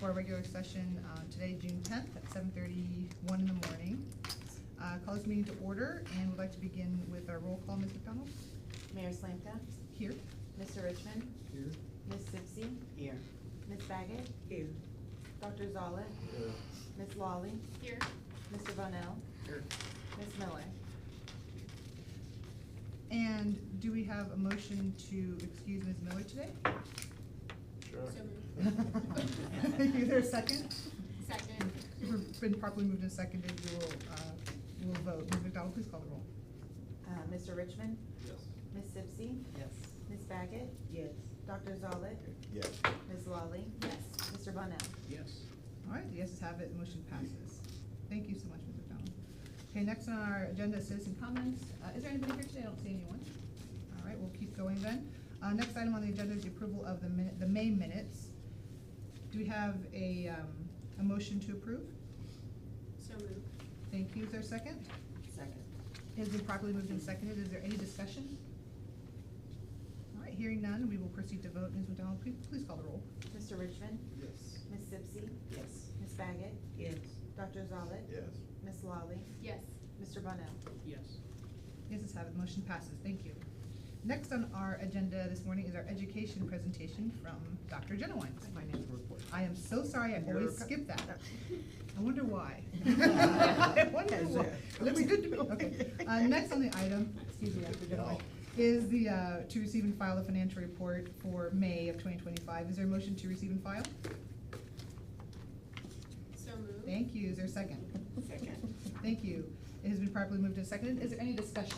for our regular session today, June 10th at 7:31 in the morning. Call this meeting to order and would like to begin with our roll call. Ms. McDonald? Mayor Slanka? Here. Mr. Richmond? Here. Ms. Sipsey? Here. Ms. Baggett? Here. Dr. Zollett? Here. Ms. Lawley? Here. Mr. Bonnell? Here. Ms. Miller? And do we have a motion to excuse Ms. Miller today? Sure. So moved. Is there a second? Second. We've been properly moved and seconded. We will vote. Ms. McDonald, please call the roll. Mr. Richmond? Yes. Ms. Sipsey? Yes. Ms. Baggett? Yes. Dr. Zollett? Yes. Ms. Lawley? Yes. Mr. Bonnell? Yes. All right, the yeses have it, motion passes. Thank you so much, Ms. McDonald. Okay, next on our agenda is citizen comments. Is there anybody here today? I don't see anyone. All right, we'll keep going then. Next item on the agenda is the approval of the May minutes. Do we have a motion to approve? So moved. Thank you. Is there a second? Second. It has been properly moved and seconded. Is there any discussion? All right, hearing none, we will proceed to vote. Ms. McDonald, please call the roll. Mr. Richmond? Yes. Ms. Sipsey? Yes. Ms. Baggett? Yes. Dr. Zollett? Yes. Ms. Lawley? Yes. Mr. Bonnell? Yes. Yeses have it, motion passes. Thank you. Next on our agenda this morning is our education presentation from Dr. Genowine. Financial report. I am so sorry, I always skip that. I wonder why. I I wonder why. It looks good to me. Okay. Next on the item, excuse me, Dr. Genowine, is the, to receive and file the financial report for May of 2025. Is there a motion to receive and file? So moved. Thank you. Is there a second? Second. Thank you. It has been properly moved and seconded. Is there any discussion?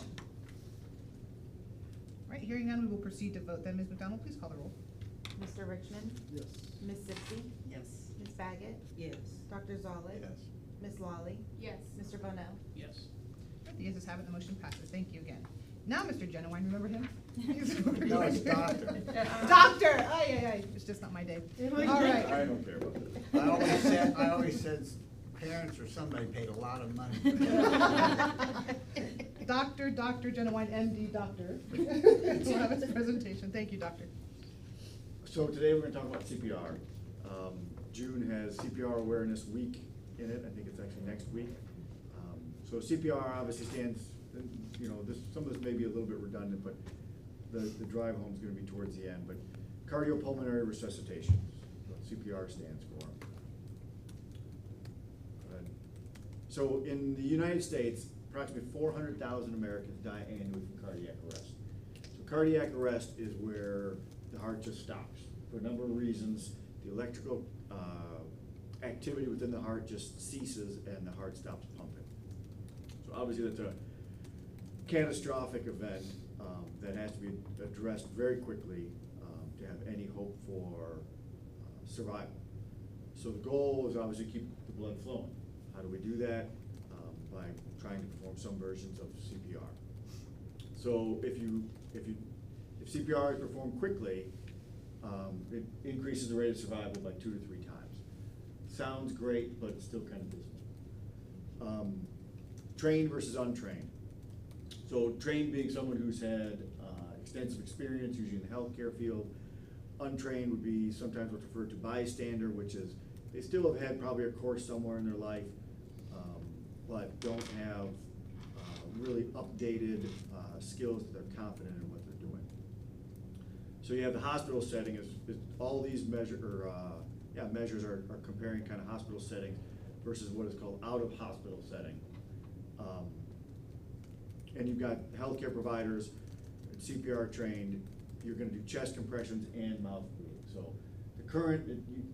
All right, hearing none, we will proceed to vote then. Ms. McDonald, please call the roll. Mr. Richmond? Yes. Ms. Sipsey? Yes. Ms. Baggett? Yes. Dr. Zollett? Yes. Ms. Lawley? Yes. Mr. Bonnell? Yes. The yeses have it, the motion passes. Thank you again. Now, Mr. Genowine, remember him? No, it's Doctor. Doctor! Ay, ay, ay, it's just not my day. All right. I don't care about that. I always said parents or somebody paid a lot of money. Dr. Genowine, MD, doctor. We'll have his presentation. Thank you, doctor. So today we're gonna talk about CPR. June has CPR Awareness Week in it. I think it's actually next week. So CPR obviously stands, you know, some of this may be a little bit redundant, but the drive home is gonna be towards the end. But cardiopulmonary resuscitation, what CPR stands for. So in the United States, approximately 400,000 Americans die annually from cardiac arrest. So cardiac arrest is where the heart just stops. For a number of reasons, the electrical activity within the heart just ceases and the heart stops pumping. So obviously that's a catastrophic event that has to be addressed very quickly to have any hope for survival. So the goal is obviously keep the blood flowing. How do we do that? By trying to perform some versions of CPR. So if CPR is performed quickly, it increases the rate of survival by 2 to 3 times. Sounds great, but it's still kind of dismal. Trained versus untrained. So trained being someone who's had extensive experience, usually in the healthcare field. Untrained would be sometimes what's referred to bystander, which is they still have had probably a course somewhere in their life, but don't have really updated skills that they're confident in what they're doing. So you have the hospital setting, is all these measures are comparing kind of hospital settings versus what is called out of hospital setting. And you've got healthcare providers, CPR trained, you're gonna do chest compressions and mouth breathing. So the current,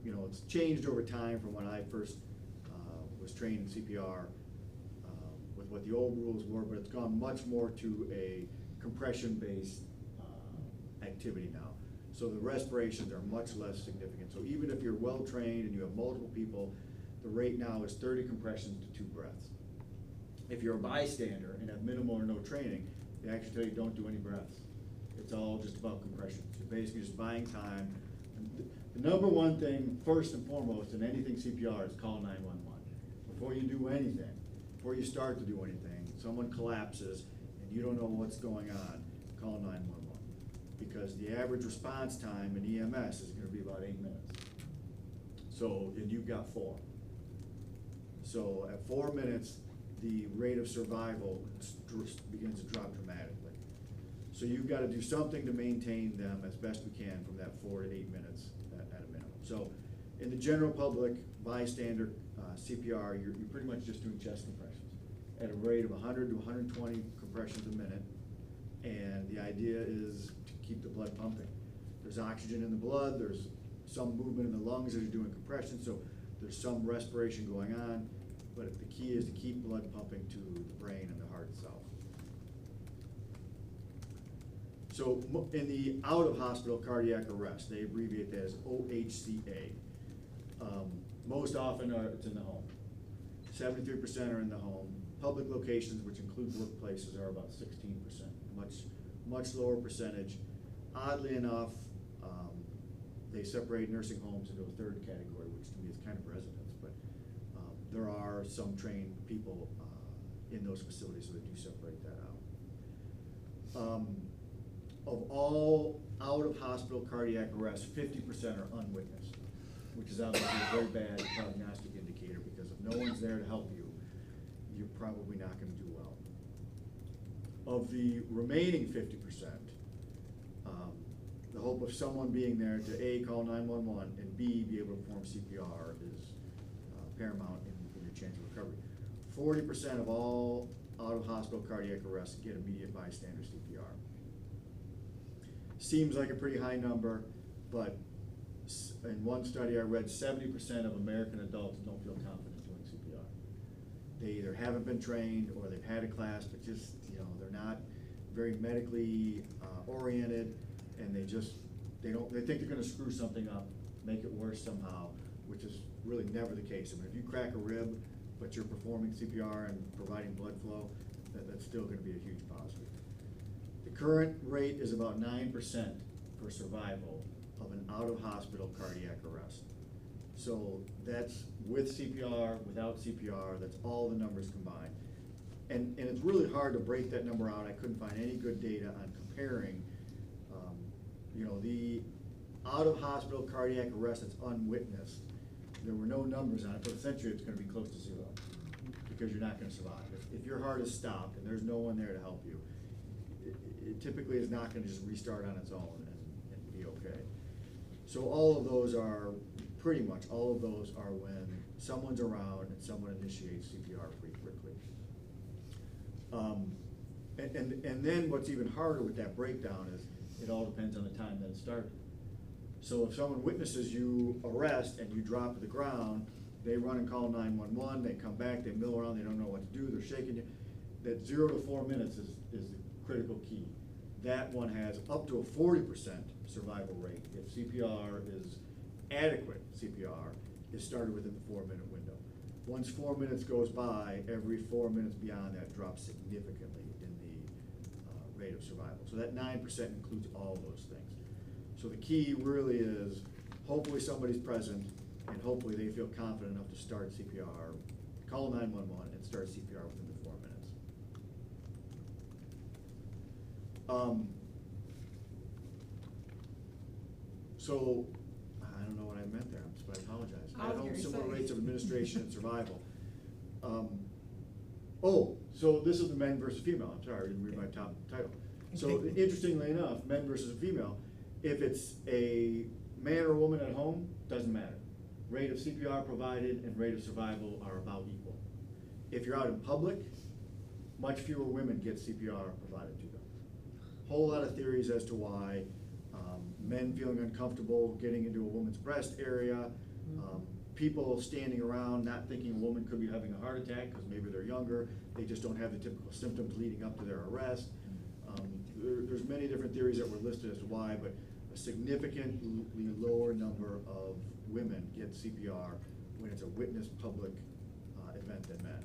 you know, it's changed over time from when I first was trained in CPR with what the old rules were, but it's gone much more to a compression-based activity now. So the respirations are much less significant. So even if you're well-trained and you have multiple people, the rate now is 30 compressions to 2 breaths. If you're a bystander and have minimal or no training, they actually tell you don't do any breaths. It's all just about compressions. You're basically just buying time. The number one thing, first and foremost, in anything CPR is call 911. Before you do anything, before you start to do anything, someone collapses and you don't know what's going on, call 911. Because the average response time in EMS is gonna be about 8 minutes. So, and you've got 4. So at 4 minutes, the rate of survival begins to drop dramatically. So you've got to do something to maintain them as best we can from that 4 to 8 minutes at a minimum. So in the general public, bystander CPR, you're pretty much just doing chest compressions at a rate of 100 to 120 compressions a minute. And the idea is to keep the blood pumping. There's oxygen in the blood, there's some movement in the lungs as you're doing compression, so there's some respiration going on, but the key is to keep blood pumping to the brain and the heart itself. So in the out-of-hospital cardiac arrest, they abbreviate that as OHCA. Most often it's in the home. 73% are in the home. Public locations, which include workplaces, are about 16%, much lower percentage. Oddly enough, they separate nursing homes into a third category, which to me is kind of residence, but there are some trained people in those facilities, so they do separate that out. Of all out-of-hospital cardiac arrests, 50% are unwitnessed, which is obviously a very bad prognostic indicator, because if no one's there to help you, you're probably not going to do well. Of the remaining 50%, the hope of someone being there to A, call 911, and B, be able to perform CPR is paramount in your chance of recovery. 40% of all out-of-hospital cardiac arrests get immediate bystander CPR. Seems like a pretty high number, but in one study I read, 70% of American adults don't feel confident doing CPR. They either haven't been trained or they've had a class, but just, they're not very medically oriented, and they think they're gonna screw something up, make it worse somehow, which is really never the case. I mean, if you crack a rib, but you're performing CPR and providing blood flow, that's still gonna be a huge positive. The current rate is about 9% for survival of an out-of-hospital cardiac arrest. So that's with CPR, without CPR, that's all the numbers combined. And it's really hard to break that number out. I couldn't find any good data on comparing, the out-of-hospital cardiac arrest that's unwitnessed. There were no numbers on it, but essentially it's gonna be close to 0, because you're not gonna survive. If your heart is stopped and there's no one there to help you, it typically is not gonna just restart on its own and be okay. So pretty much all of those are when someone's around and someone initiates CPR pretty quickly. And then what's even harder with that breakdown is it all depends on the time that it started. So if someone witnesses you arrest and you drop to the ground, they run and call 911, they come back, they mill around, they don't know what to do, they're shaking you. That 0 to 4 minutes is the critical key. That one has up to a 40% survival rate if CPR is adequate. CPR is started within the 4-minute window. Once 4 minutes goes by, every 4 minutes beyond that drops significantly in the rate of survival. So that 9% includes all those things. So the key really is hopefully somebody's present, and hopefully they feel confident enough to start CPR, call 911 and start CPR within the 4 minutes. So I don't know what I meant there, but I apologize. I was At-home gonna similar say. rates of administration and survival. So this is the men versus female. I'm sorry, I didn't read my top title. So Okay. interestingly enough, men versus female, if it's a man or a woman at home, doesn't matter. Rate of CPR provided and rate of survival are about equal. If you're out in public, much fewer women get CPR provided to them. Whole lot of theories as to why. Men feeling uncomfortable getting into a woman's breast area, people standing around not thinking a woman could be having a heart attack because maybe they're younger, they just don't have the typical symptoms leading up to their arrest. There's many different theories that were listed as to why, but a significantly lower number of women get CPR when it's a witnessed public event than men.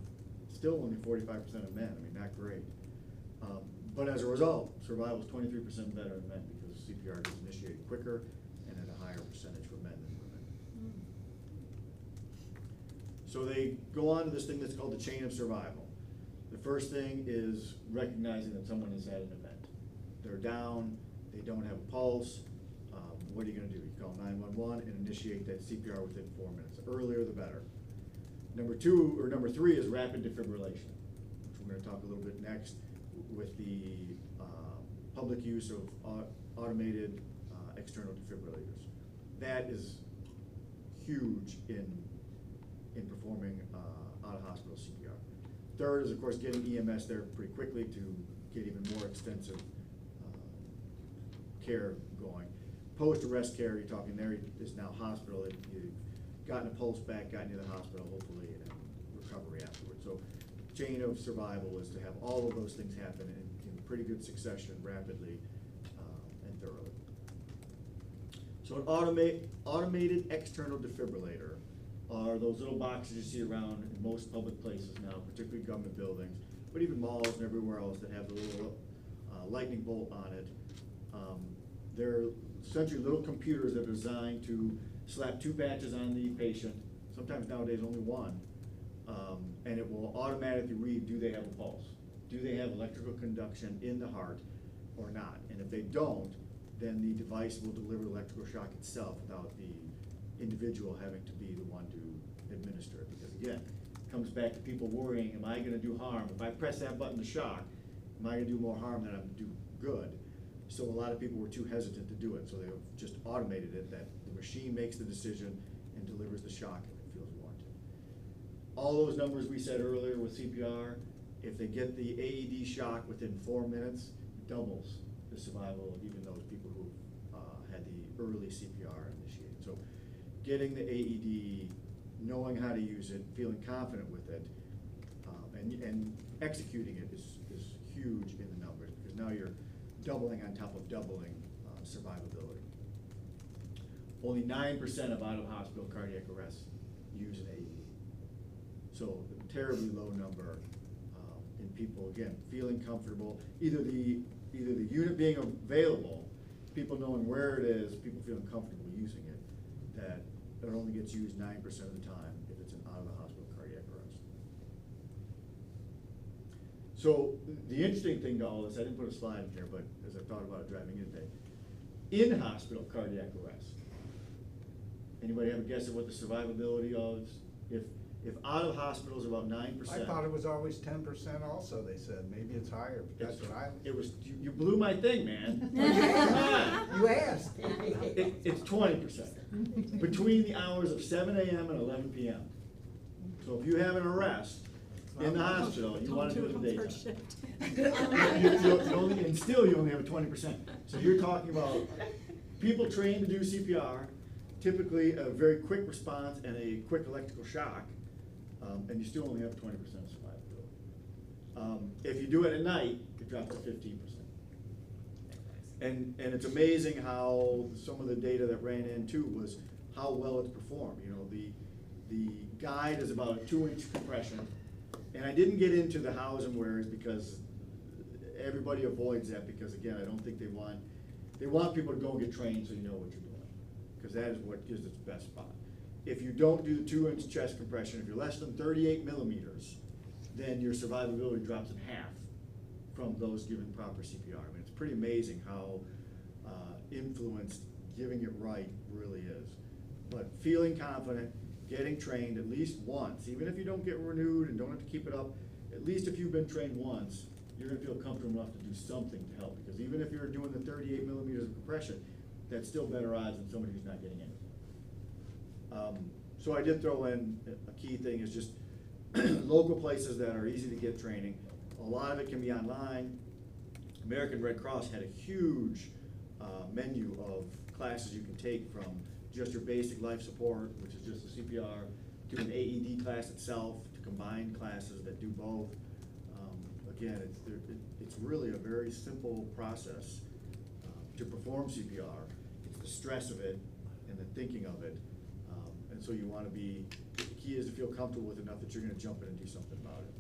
Still only 45% of men, I mean, not great. But as a result, survival is 23% better in men because CPR is initiated quicker and at a higher percentage for men than women. So they go on to this thing that's called the chain of survival. The first thing is recognizing that someone has had an event. They're down, they don't have a pulse, what are you gonna do? You call 911 and initiate that CPR within 4 minutes. The earlier, the better. Number three is rapid defibrillation, which we're gonna talk a little bit next with the public use of automated external defibrillators. That is huge in performing out-of-hospital CPR. Third is, of course, getting EMS there pretty quickly to get even more extensive care going. Post-arrest care, you're talking there is now hospital. You've gotten a pulse back, gotten you to the hospital, hopefully, and then recovery afterwards. So chain of survival is to have all of those things happen in pretty good succession, rapidly and thoroughly. So an automated external defibrillator are those little boxes you see around in most public places now, particularly government buildings, but even malls and everywhere else that have the little lightning bolt on it. They're essentially little computers that are designed to slap 2 patches on the patient, sometimes nowadays only one, and it will automatically read, do they have a pulse? Do they have electrical conduction in the heart or not? And if they don't, then the device will deliver electrical shock itself without the individual having to be the one to administer it. Because again, it comes back to people worrying, am I gonna do harm? If I press that button to shock, am I gonna do more harm than I'm gonna do good? So a lot of people were too hesitant to do it, so they've just automated it, that the machine makes the decision and delivers the shock if it feels warranted. All those numbers we said earlier with CPR, if they get the AED shock within 4 minutes, it doubles the survival of even those people who had the early CPR initiated. So getting the AED, knowing how to use it, feeling confident with it, and executing it is huge in the numbers, because now you're doubling on top of doubling survivability. Only 9% of out-of-hospital cardiac arrests use an AED. So a terribly low number in people, again, feeling comfortable, either the unit being available, people knowing where it is, people feeling comfortable using it, that it only gets used 9% of the time if it's an out-of-the-hospital cardiac arrest. So the interesting thing to all this, I didn't put a slide in here, but as I thought about it driving in today, in-hospital cardiac arrest. Anybody have a guess at what the survivability of, if out of hospital is about 9%? I thought it was always 10% also, they said. Maybe it's higher, but that's what I. It was, you blew my thing, man. You asked. It's 20%, between the hours of 7 AM and 11 PM. So if you have an arrest in the hospital, you wanna do it in the daytime. And still you only have a 20%. So you're talking about people trained to do CPR, typically a very quick response and a quick electrical shock, and you still only have 20% survivability. If you do it at night, it drops to 15%. And it's amazing how some of the data that ran in too was how well it's performed. You know, the guide is about a 2-inch compression, and I didn't get into the hows and wheres because everybody avoids that, because again, I don't think they want people to go and get trained so you know what you're doing, because that is what gives its best spot. If you don't do the 2-inch chest compression, if you're less than 38 millimeters, then your survivability drops in half from those given proper CPR. I mean, it's pretty amazing how influenced giving it right really is. But feeling confident, getting trained at least once, even if you don't get renewed and don't have to keep it up, at least if you've been trained once, you're gonna feel comfortable enough to do something to help. Because even if you're doing the 38 millimeters of compression, that's still better odds than somebody who's not getting anything. So I did throw in a key thing is just local places that are easy to get training. A lot of it can be online. American Red Cross had a huge menu of classes you can take, from just your basic life support, which is just the CPR, to an AED class itself, to combined classes that do both. Again, it's really a very simple process to perform CPR. It's the stress of it and the thinking of it. And so you want to be, the key is to feel comfortable with enough that you're going to jump in and do something about it.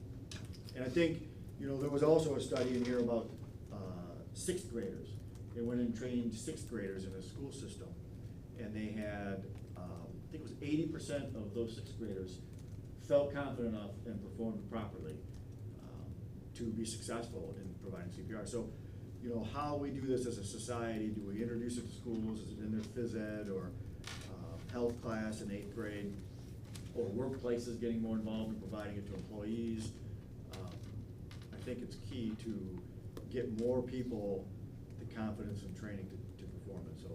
And I think, you know, there was also a study in here about 6th graders. They went and trained 6th graders in a school system, and they had, I think it was 80% of those 6th graders felt confident enough and performed properly to be successful in providing CPR. So, you know, how we do this as a society. Do we introduce it to schools? Is it in their phys ed or health class in 8th grade? Or workplaces getting more involved in providing it to employees? I think it's key to get more people the confidence and training to perform it. So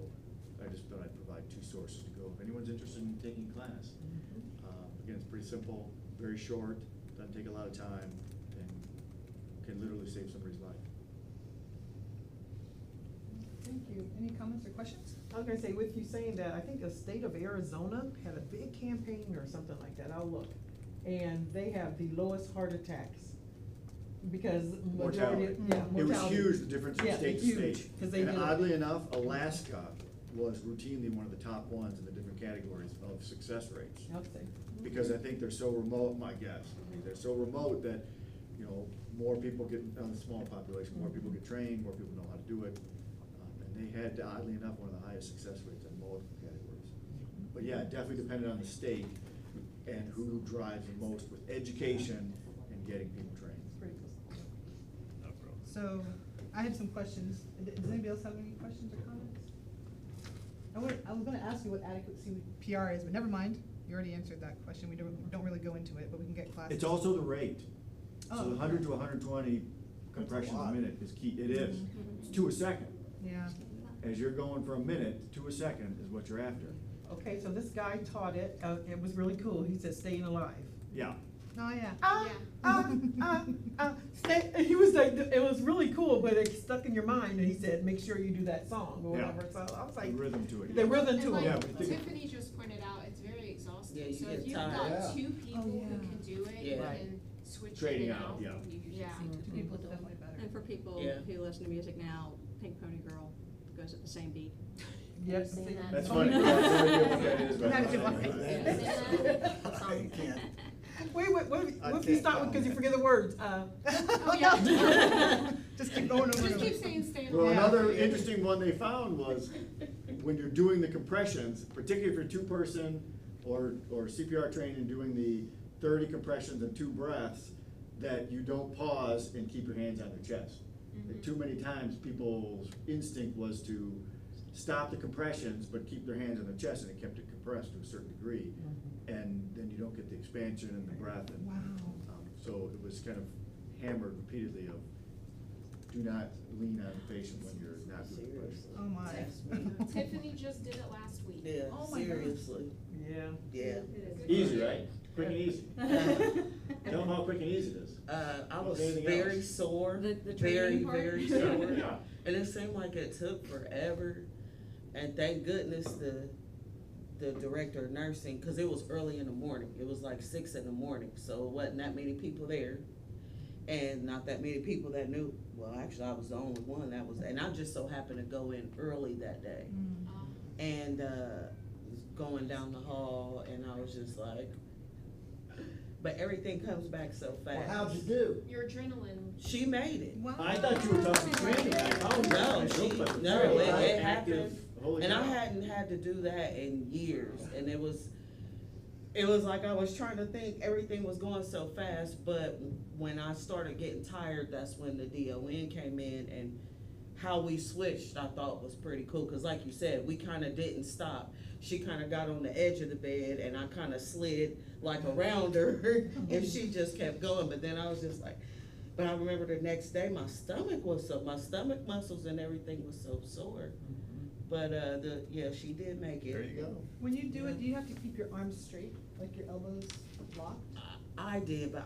I just thought I'd provide 2 sources to go if anyone's interested in taking class. Again, it's pretty simple, very short, doesn't take a lot of time, and can literally save somebody's life. Thank you. Any comments or questions? I was gonna say, with you saying that, I think the state of Arizona had a big campaign or something like that, I'll look. And they have the lowest heart attacks, because majority, Mortality. yeah, It was mortality. huge, the difference from Yeah, state to huge, state. 'cause they And did it. oddly enough, Alaska was routinely one of the top ones in the different categories of success rates. I'll say. Because I think they're so remote, my guess, I mean, they're so remote that, you know, more people get, on the small population, more people get trained, more people know how to do it. And they had, oddly enough, one of the highest success rates in multiple categories. But yeah, it definitely depended on the state and who drives the most with education and getting people trained. Pretty cool. So, I had some questions. Does anybody else have any questions or comments? I was gonna ask you what adequacy PR is, but never mind. You already answered that question. We don't really go into it, but we can get classes. It's also the rate. Oh, So okay. 100 to 120 compressions a lot. minute is key, it is. Mhm. It's 2 a second. Yeah. As you're going for a minute, 2 a second is what you're after. Okay, so this guy taught it, it was really cool, he said, staying alive. Yeah. Oh, yeah. He was like, it was really cool, but it stuck in your mind, and he said, make sure you do that song, or Yeah. whatever, so I was The like. rhythm to it. The yeah. rhythm And to like Yeah, it. but think- Tiffany just pointed out, it's very exhausting. Yeah, you So get if you've tired. got Yeah. 2 people Oh, who yeah. can do it Yeah. Right. and switch Trading in and out, out. yeah. Yeah. Two people is definitely better. And for people Yeah. who listen to music now, Pink Pony Girl goes at the same beat. Yep. Sing see- that. That's Oh, funny. yeah. Yeah, I have no idea what that is, but- Not a good one. I can't. Wait, what I if you can't stop because you comment. forget the words, Oh, yeah. Just keep going over and Just over. keep saying stay Well, alive. another interesting one they found was when you're doing the compressions, particularly if you're 2-person or CPR trained and doing the 30 compressions and 2 breaths, that you don't pause and keep your hands on your chest. Mhm. Too many times, people's instinct was to stop the compressions, but keep their hands on their chest, and it kept it compressed to a certain degree. And then you don't get the expansion and the breath. And, Wow. so it was kind of hammered repeatedly of, do not lean on the patient when you're not doing the compressions. Seriously. Oh, my. That's me. Tiffany just did it last week. Yeah, Oh my God. seriously, Yeah. yeah. Easy, right? Quick and easy. Tell them how quick and easy it is. I was Anything very else? sore, The very, training part? very Yeah, sore. yeah. And it seemed like it took forever, and thank goodness the director of nursing, cause it was early in the morning, it was like 6 in the morning, so it wasn't that many people there. And not that many people that knew, well, actually, I was the only one that was, and I just so happened to go in early that day. And, going down the hall, and I was just like, but everything comes back so fast. Well, how'd you do? Your adrenaline. She made it. Wow. I thought you were talking training. Oh, no, it happened. Holy And I cow. hadn't had to do that in years, and it was like I was trying to think, everything was going so fast, but when I started getting tired, that's when the DON came in, and how we switched, I thought was pretty cool, cause like you said, we kinda didn't stop. She kinda got on the edge of the bed, and I kinda slid like around her, and she just kept going, but then I was just like, but I remember the next day, my stomach muscles and everything was so sore. But, she did make it. There you go. When you do it, do you have to keep your arms straight, like your elbows locked? I did, but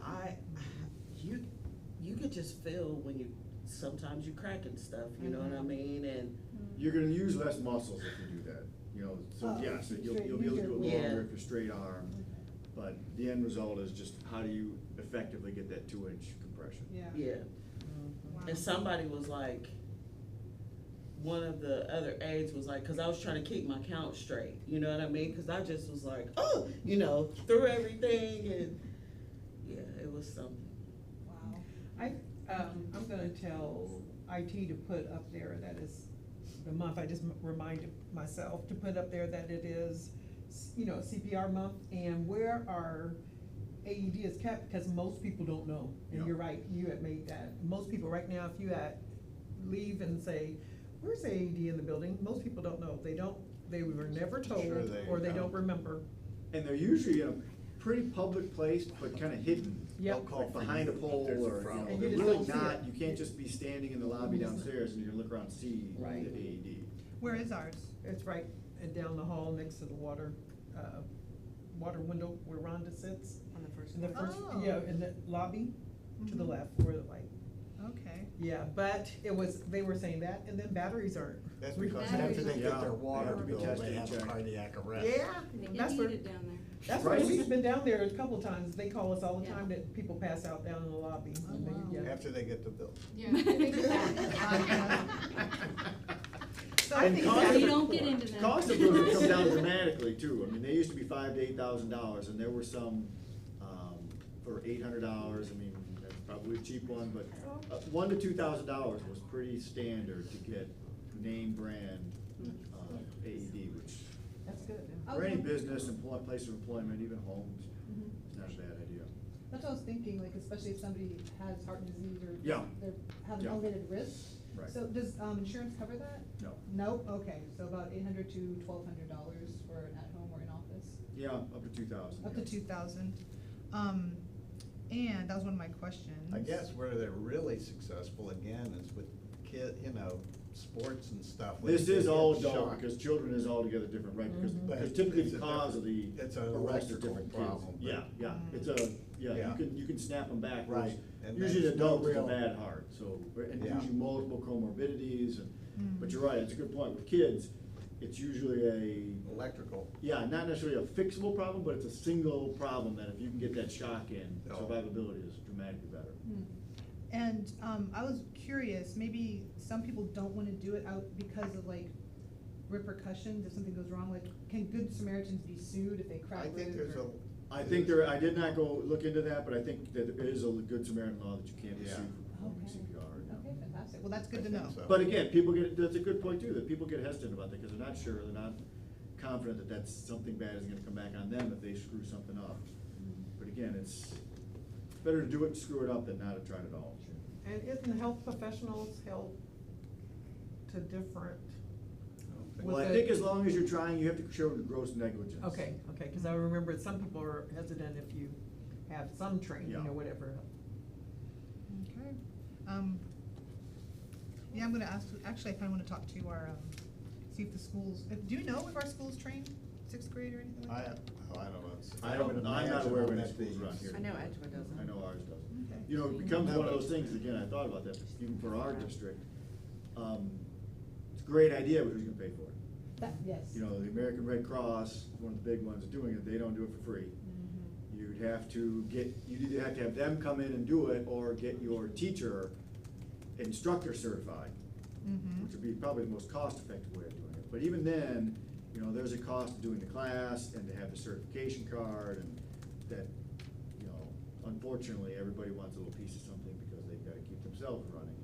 you could just feel when sometimes you cracking stuff, you know what I mean, and. You're gonna use less muscles if you do that, you know, so Oh, yeah, so you'll straight, be able to do it use your- longer Yeah. if you're straight arm. But the end result is just how do you effectively get that 2-inch compression? Yeah. Yeah, Wow. and somebody was like, one of the other aides was like, cause I was trying to keep my count straight, you know what I mean, cause I just was like, oh, through everything, and, yeah, it was something. Wow. I'm gonna tell IT to put up there that is the month, I just reminded myself to put up there that it is, CPR month, and where our AED is kept, because most people don't know. And Yeah. you're right, you had made that, most people right now, if you had leave and say, where's AED in the building? Most people don't know. They were never told, Sure they or they don't. don't remember. And they're usually in a pretty public place, but kinda hidden. Yep. They'll call Like for behind a you if pole, there's a or, problem. And they're you just really don't see not, it. you can't just be standing in the lobby downstairs and you're gonna look around and see the Right. AED. Where is ours? It's right down the hall next to the water window where Rhonda sits. On the first In the floor. first, Oh. yeah, in the lobby, to the Mhm. left, where the light. Okay. Yeah, but they were saying that, and then batteries aren't. That's we- because Batteries. after they Yeah, get their they water have to be bill, tested they and have a checked. cardiac arrest. Yeah, They get that's where, heated down there. that's where, Prices. we've been down there a couple times. They call us all the Yeah. time that people pass out down in the lobby. Oh, And they- wow. yeah. After they get the bill. Yeah. they get that. So I And think cost that- of- You don't get into that. Cost of those have come down dramatically too. I mean, they used to be $5,000 to $8,000, and there were some, for $800. I mean, that's probably a cheap one, but $1,000 to $2,000 was pretty standard to get name brand, AED, which, That's good. yeah. for any Okay. business, place of employment, even homes, Mhm. it's not a bad idea. That's what I was thinking, like, especially if somebody has heart disease or Yeah. they have an Yeah. elevated risk. Right. So does, insurance cover that? No. Nope, okay, so about $800 to $1,200 for an at-home or in-office? Yeah, up to 2,000. Up to yeah. 2,000. And that was one of my questions. I guess where they're really successful again is with sports and stuff. where This they is get all adult, shocked. because children is altogether different, right? Because, Mhm. because But typically it's the a cause of the it's an arrest is electrical different kids. problem, but- Yeah, yeah, Mm. it's a, yeah, Yeah. you can snap them back. Right, and Usually that's an no adult with a real- bad heart, so, and Yeah. usually multiple comorbidities, and, but Mm. you're right, it's a good point. With kids, it's usually Electrical. yeah, not necessarily a fixable problem, but it's a single problem that if you can get that shock in, Oh. survivability is dramatically better. Hmm. And, I was curious, maybe some people don't wanna do it out because of like repercussions if something goes wrong, like, can Good Samaritans be sued if they crack I ribs? think there's or- a. I think there, I did not go look into that, but I think that there is a good Samaritan law that you can't be Yeah. sued for performing Okay. CPR. yeah. Okay, fantastic, well, that's good I to think know. so. But again, that's a good point too, that people get hesitant about that, because they're not sure, they're not confident that that's something bad is gonna come back on them if they screw something up. But again, it's better to do it and screw it up than not to try it at all. And isn't health professionals held to different? Well, with I the- think as long as you're trying, you have to show gross negligence. Okay, cause I remember some people are hesitant if you have some training Yeah. or whatever. Okay, yeah, I'm gonna ask, actually, I kinda wanna talk to our, see if the schools, do you know if our schools train sixth grade or anything like that? I don't know. I'm not aware of any Imagine schools around here. I know Edgewood doesn't. I know ours doesn't. Okay. You know, it becomes one of those things, again, I thought about that, even for our district. It's a great idea, but who's gonna pay for it? That, yes. You know, the American Red Cross, one of the big ones doing it, they don't do it for free. Mhm. You'd either have to have them come in and do it, or get your teacher instructor certified, Mhm. which would be probably the most cost-effective way of doing it. But even then, you know, there's a cost of doing the class and to have the certification card, and that, you know, unfortunately, everybody wants a little piece of something because they've gotta keep themselves running.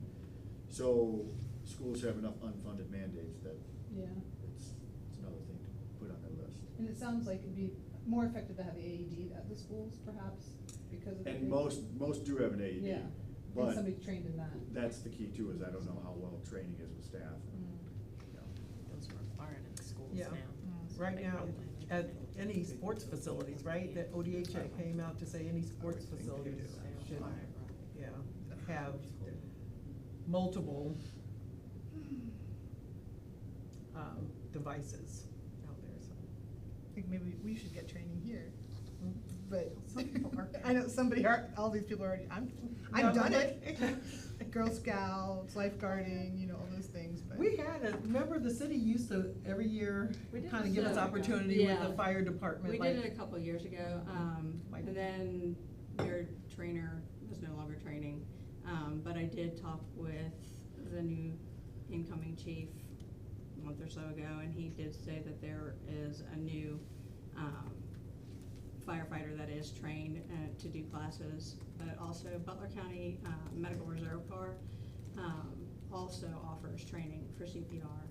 So, schools have enough unfunded mandates that Yeah, it's another thing to put on their list. and it sounds like it'd be more effective to have the AED at the schools, perhaps, because of the. And big- most do have an AED. Yeah, and But somebody trained in that. that's the key too, is I don't know how well training is with staff. Mm. Yeah. Those are required in schools Yeah. now. Right now, at any sports facilities, right, the ODHA came out to say any sports I would think they facilities do. should, yeah, have multiple, devices out there, so. I think maybe we should get training here, Mm. but Some people are. I know all these people are already, I've No, done but- it. Girl Scouts, lifeguarding, you know, all those things, but. We had remember the city used to, every year, We did kinda this give us a- opportunity with the yeah. fire department, We like. did it a couple of years ago, Like- and then their trainer was no longer training. But I did talk with the new incoming chief a month or so ago, and he did say that there is a new, firefighter that is trained, to do classes. But also Butler County, Medical Reserve Corps, also offers training for CPR.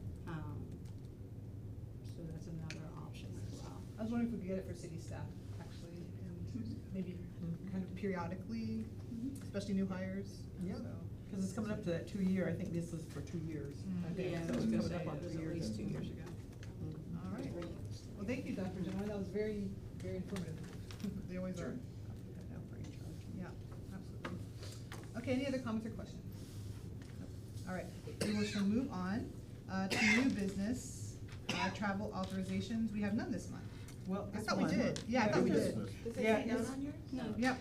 So that's another option as well. I was wondering if we could get it for city staff, actually, and maybe kind of periodically, especially new hires. Yeah. So, Cause it's coming up to that 2 year, I think this is for 2 years. I think. Yeah, I So was it's gonna coming say, up on it was 2 at years. least 2 years ago. All right. Well, thank you, Dr. John, that was very, very informative. They always are. Yeah, absolutely. Okay, any other comments or questions? Nope. All right, we shall move on to new business, travel authorizations. We have none this month. Well, I it's thought we one. did. Yeah, I thought we did. Does Yeah, it say none it's- on yours? No. Yep.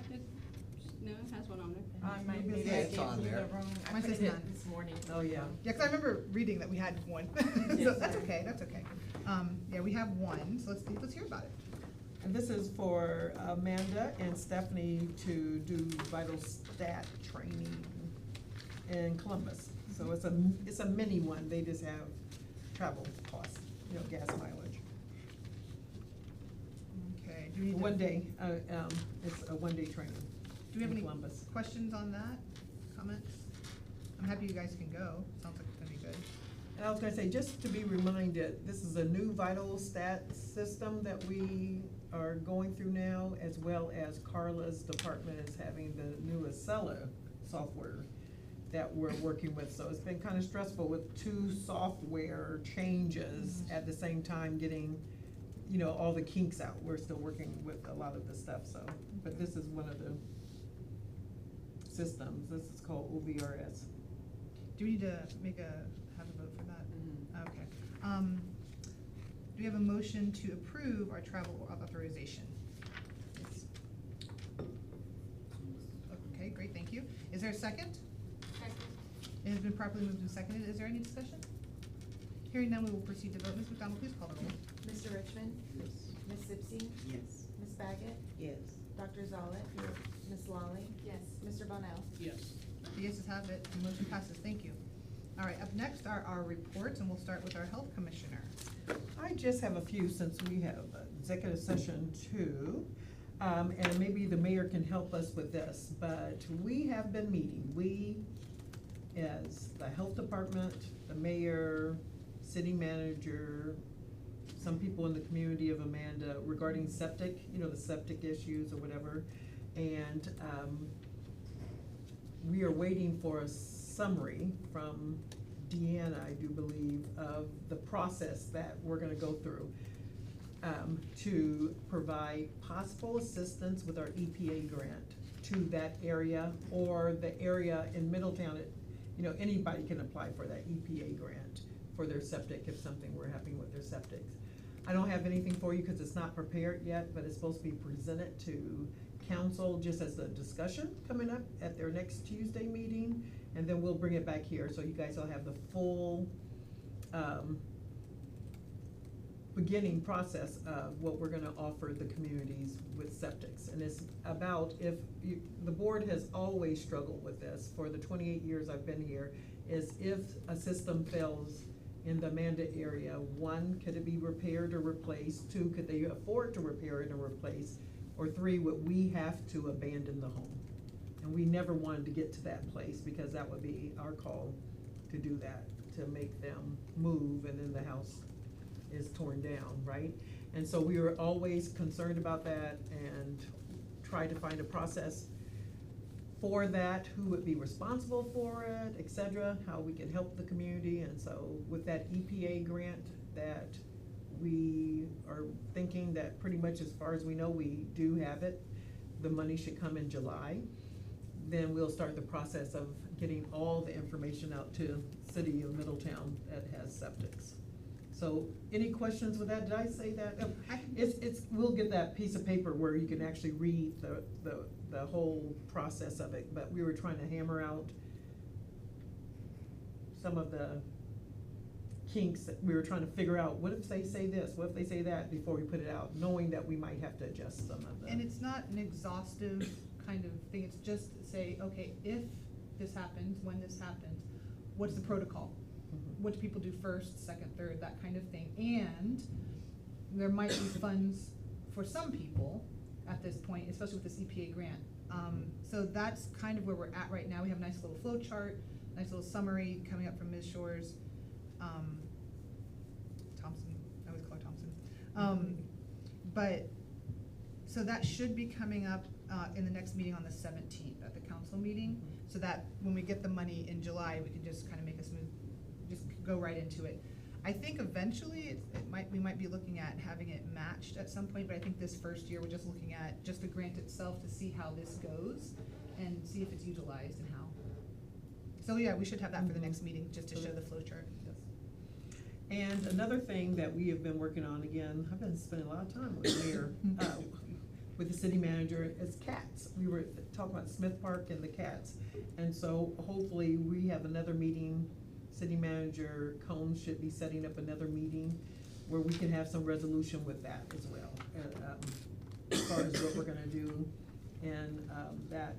No, it has one on there. Maybe Maybe it's- I It's gave on you the there. wrong, I Mine says printed none. it this morning. Oh, yeah. Yeah, cause I remember reading that we had one, so Yes. that's okay, that's okay. Yeah, we have one, so let's hear about it. And this is for Amanda and Stephanie to do vital stat training in Columbus. So it's a mini one, they just have travel costs, gas mileage. Okay, do we need to? One day, it's a 1-day training Do we have in any Columbus. questions on that, comments? I'm happy you guys can go, sounds like it's gonna be good. And I was gonna say, just to be reminded, this is a new vital stat system that we are going through now, as well as Carla's department is having the new Acela software that we're working with. So it's been kinda stressful with 2 software changes at the same time, getting, all the kinks out. We're still working with a lot of the stuff, so, but this is one of the systems. This is called OVRS. Do we need to have a vote for that? Mhm. Okay. Do we have a motion to approve our travel authorization? Okay, great, thank you. Is there a second? It has been properly moved and seconded. Is there any discussion? Hearing none, we will proceed to vote. Ms. McDonald, please call the roll. Mr. Richmond? Yes. Ms. Zipsey? Yes. Ms. Baggett? Yes. Dr. Zollett? Yes. Ms. Lawley? Yes. Mr. Bonnell? Yes. The yeses have it, the motion passes. Thank you. All right, up next are our reports, and we'll start with our health commissioner. I just have a few since we have executive session 2. And maybe the mayor can help us with this, but we have been meeting, we, as the health department, the mayor, city manager, some people in the community of Amanda regarding septic, the septic issues or whatever. And, we are waiting for a summary from Deanna, I do believe, of the process that we're gonna go through to provide possible assistance with our EPA grant to that area, or the area in Middletown. Anybody can apply for that EPA grant for their septic if something were happening with their septics. I don't have anything for you because it's not prepared yet, but it's supposed to be presented to council just as a discussion coming up at their next Tuesday meeting. And then we'll bring it back here, so you guys will have the full, beginning process of what we're gonna offer the communities with septics. And it's about, the board has always struggled with this for the 28 years I've been here, is if a system fails in the Amanda area, 1, could it be repaired or replaced? 2, could they afford to repair it or replace? Or 3, would we have to abandon the home? And we never wanted to get to that place, because that would be our call to do that, to make them move, and then the house is torn down, right? And so we were always concerned about that and tried to find a process for that, who would be responsible for it, et cetera, how we can help the community. And so with that EPA grant that we are thinking that pretty much, as far as we know, we do have it, the money should come in July. Then we'll start the process of getting all the information out to city of Middletown that has septics. So, any questions with that? Did I say that? We'll get that piece of paper where you can actually read the whole process of it, but we were trying to hammer out some of the kinks that we were trying to figure out. What if they say this, what if they say that, before we put it out, knowing that we might have to adjust some of them. And it's not an exhaustive kind of thing, it's just say, okay, if this happens, when this happens, what's the protocol? What do people do first, second, third, that kind of thing? And there might be funds for some people at this point, especially with this EPA grant. So that's kind of where we're at right now. We have a nice little flow chart, nice little summary coming up from Ms. Shores. Thompson, I always call her Thompson. So that should be coming up, in the next meeting on the 17th, at the council meeting, so that when we get the money in July, we can just kind of make a smooth, just go right into it. I think eventually, we might be looking at having it matched at some point, but I think this first year, we're just looking at just the grant itself to see how this goes, and see if it's utilized and how. So yeah, we should have that for the next meeting, just to show the flow chart. And another thing that we have been working on, again, I've been spending a lot of time with the mayor, with the city manager, is cats. We were talking about Smith Park and the cats. And so hopefully we have another meeting, city manager Combs should be setting up another meeting where we can have some resolution with that as well. As far as what we're gonna do and, that,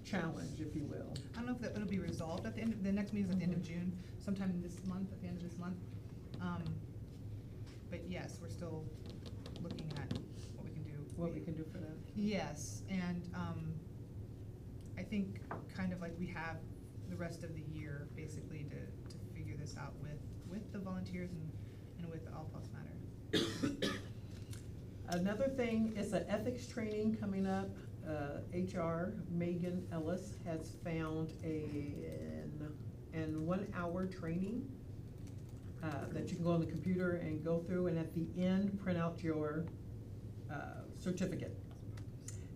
challenge, if you will. I don't know if that, it'll be resolved at the end, the next meeting's at the end of June, sometime in this month, at the end of this month. But yes, we're still looking at what we can do. What we can do for that. Yes, and, I think kind of like we have the rest of the year, basically, to figure this out with the volunteers and with the All Plus Matter. Another thing is an ethics training coming up. HR, Megan Ellis has found an 1 hour training that you can go on the computer and go through, and at the end, print out your certificate.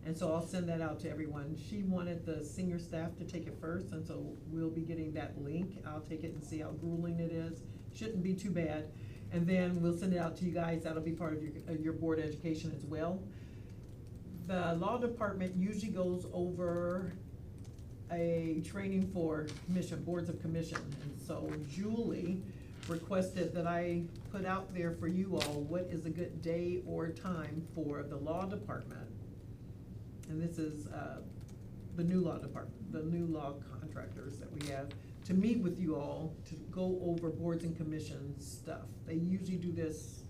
And so I'll send that out to everyone. She wanted the senior staff to take it first, and so we'll be getting that link. I'll take it and see how grueling it is. Shouldn't be too bad. And then we'll send it out to you guys. That'll be part of your board education as well. The law department usually goes over a training for commission, boards of commission. And so Julie requested that I put out there for you all what is a good day or time for the law department. And this is the new law department, the new law contractors that we have, to meet with you all to go over boards and commissions stuff. They usually do this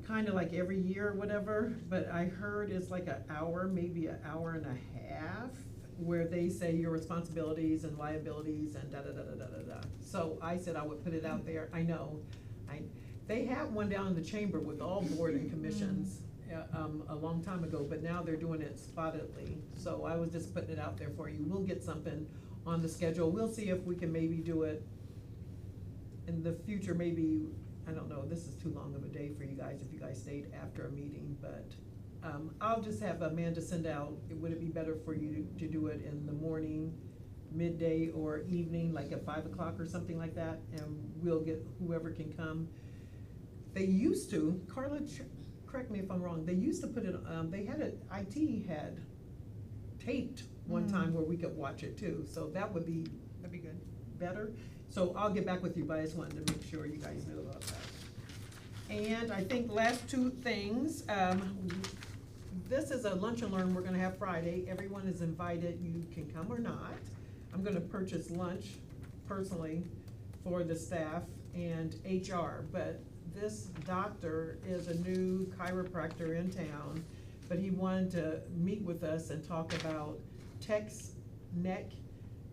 kind of like every year or whatever, but I heard it's like an hour, maybe an hour and a half, where they say your responsibilities and liabilities and da-da-da-da-da-da-da. So I said I would put it out there. I know, they had one down in the chamber with all board and commissions a long time ago, but now they're doing it spottedly. So I was just putting it out there for you. We'll get something on the schedule. We'll see if we can maybe do it in the future, maybe, I don't know, this is too long of a day for you guys if you guys stayed after a meeting, but I'll just have Amanda send out, would it be better for you to do it in the morning, midday, or evening, like at 5 o'clock or something like that, and we'll get whoever can come. They used to, Carla, correct me if I'm wrong, they used to put it, they had it, IT had taped one time where we could watch it too, so that'd be good. Better. So I'll get back with you, but I just wanted to make sure you guys knew about that. And I think last two things, this is a lunch and learn we're gonna have Friday. Everyone is invited, you can come or not. I'm gonna purchase lunch personally for the staff and HR, but this doctor is a new chiropractor in town, but he wanted to meet with us and talk about tech's neck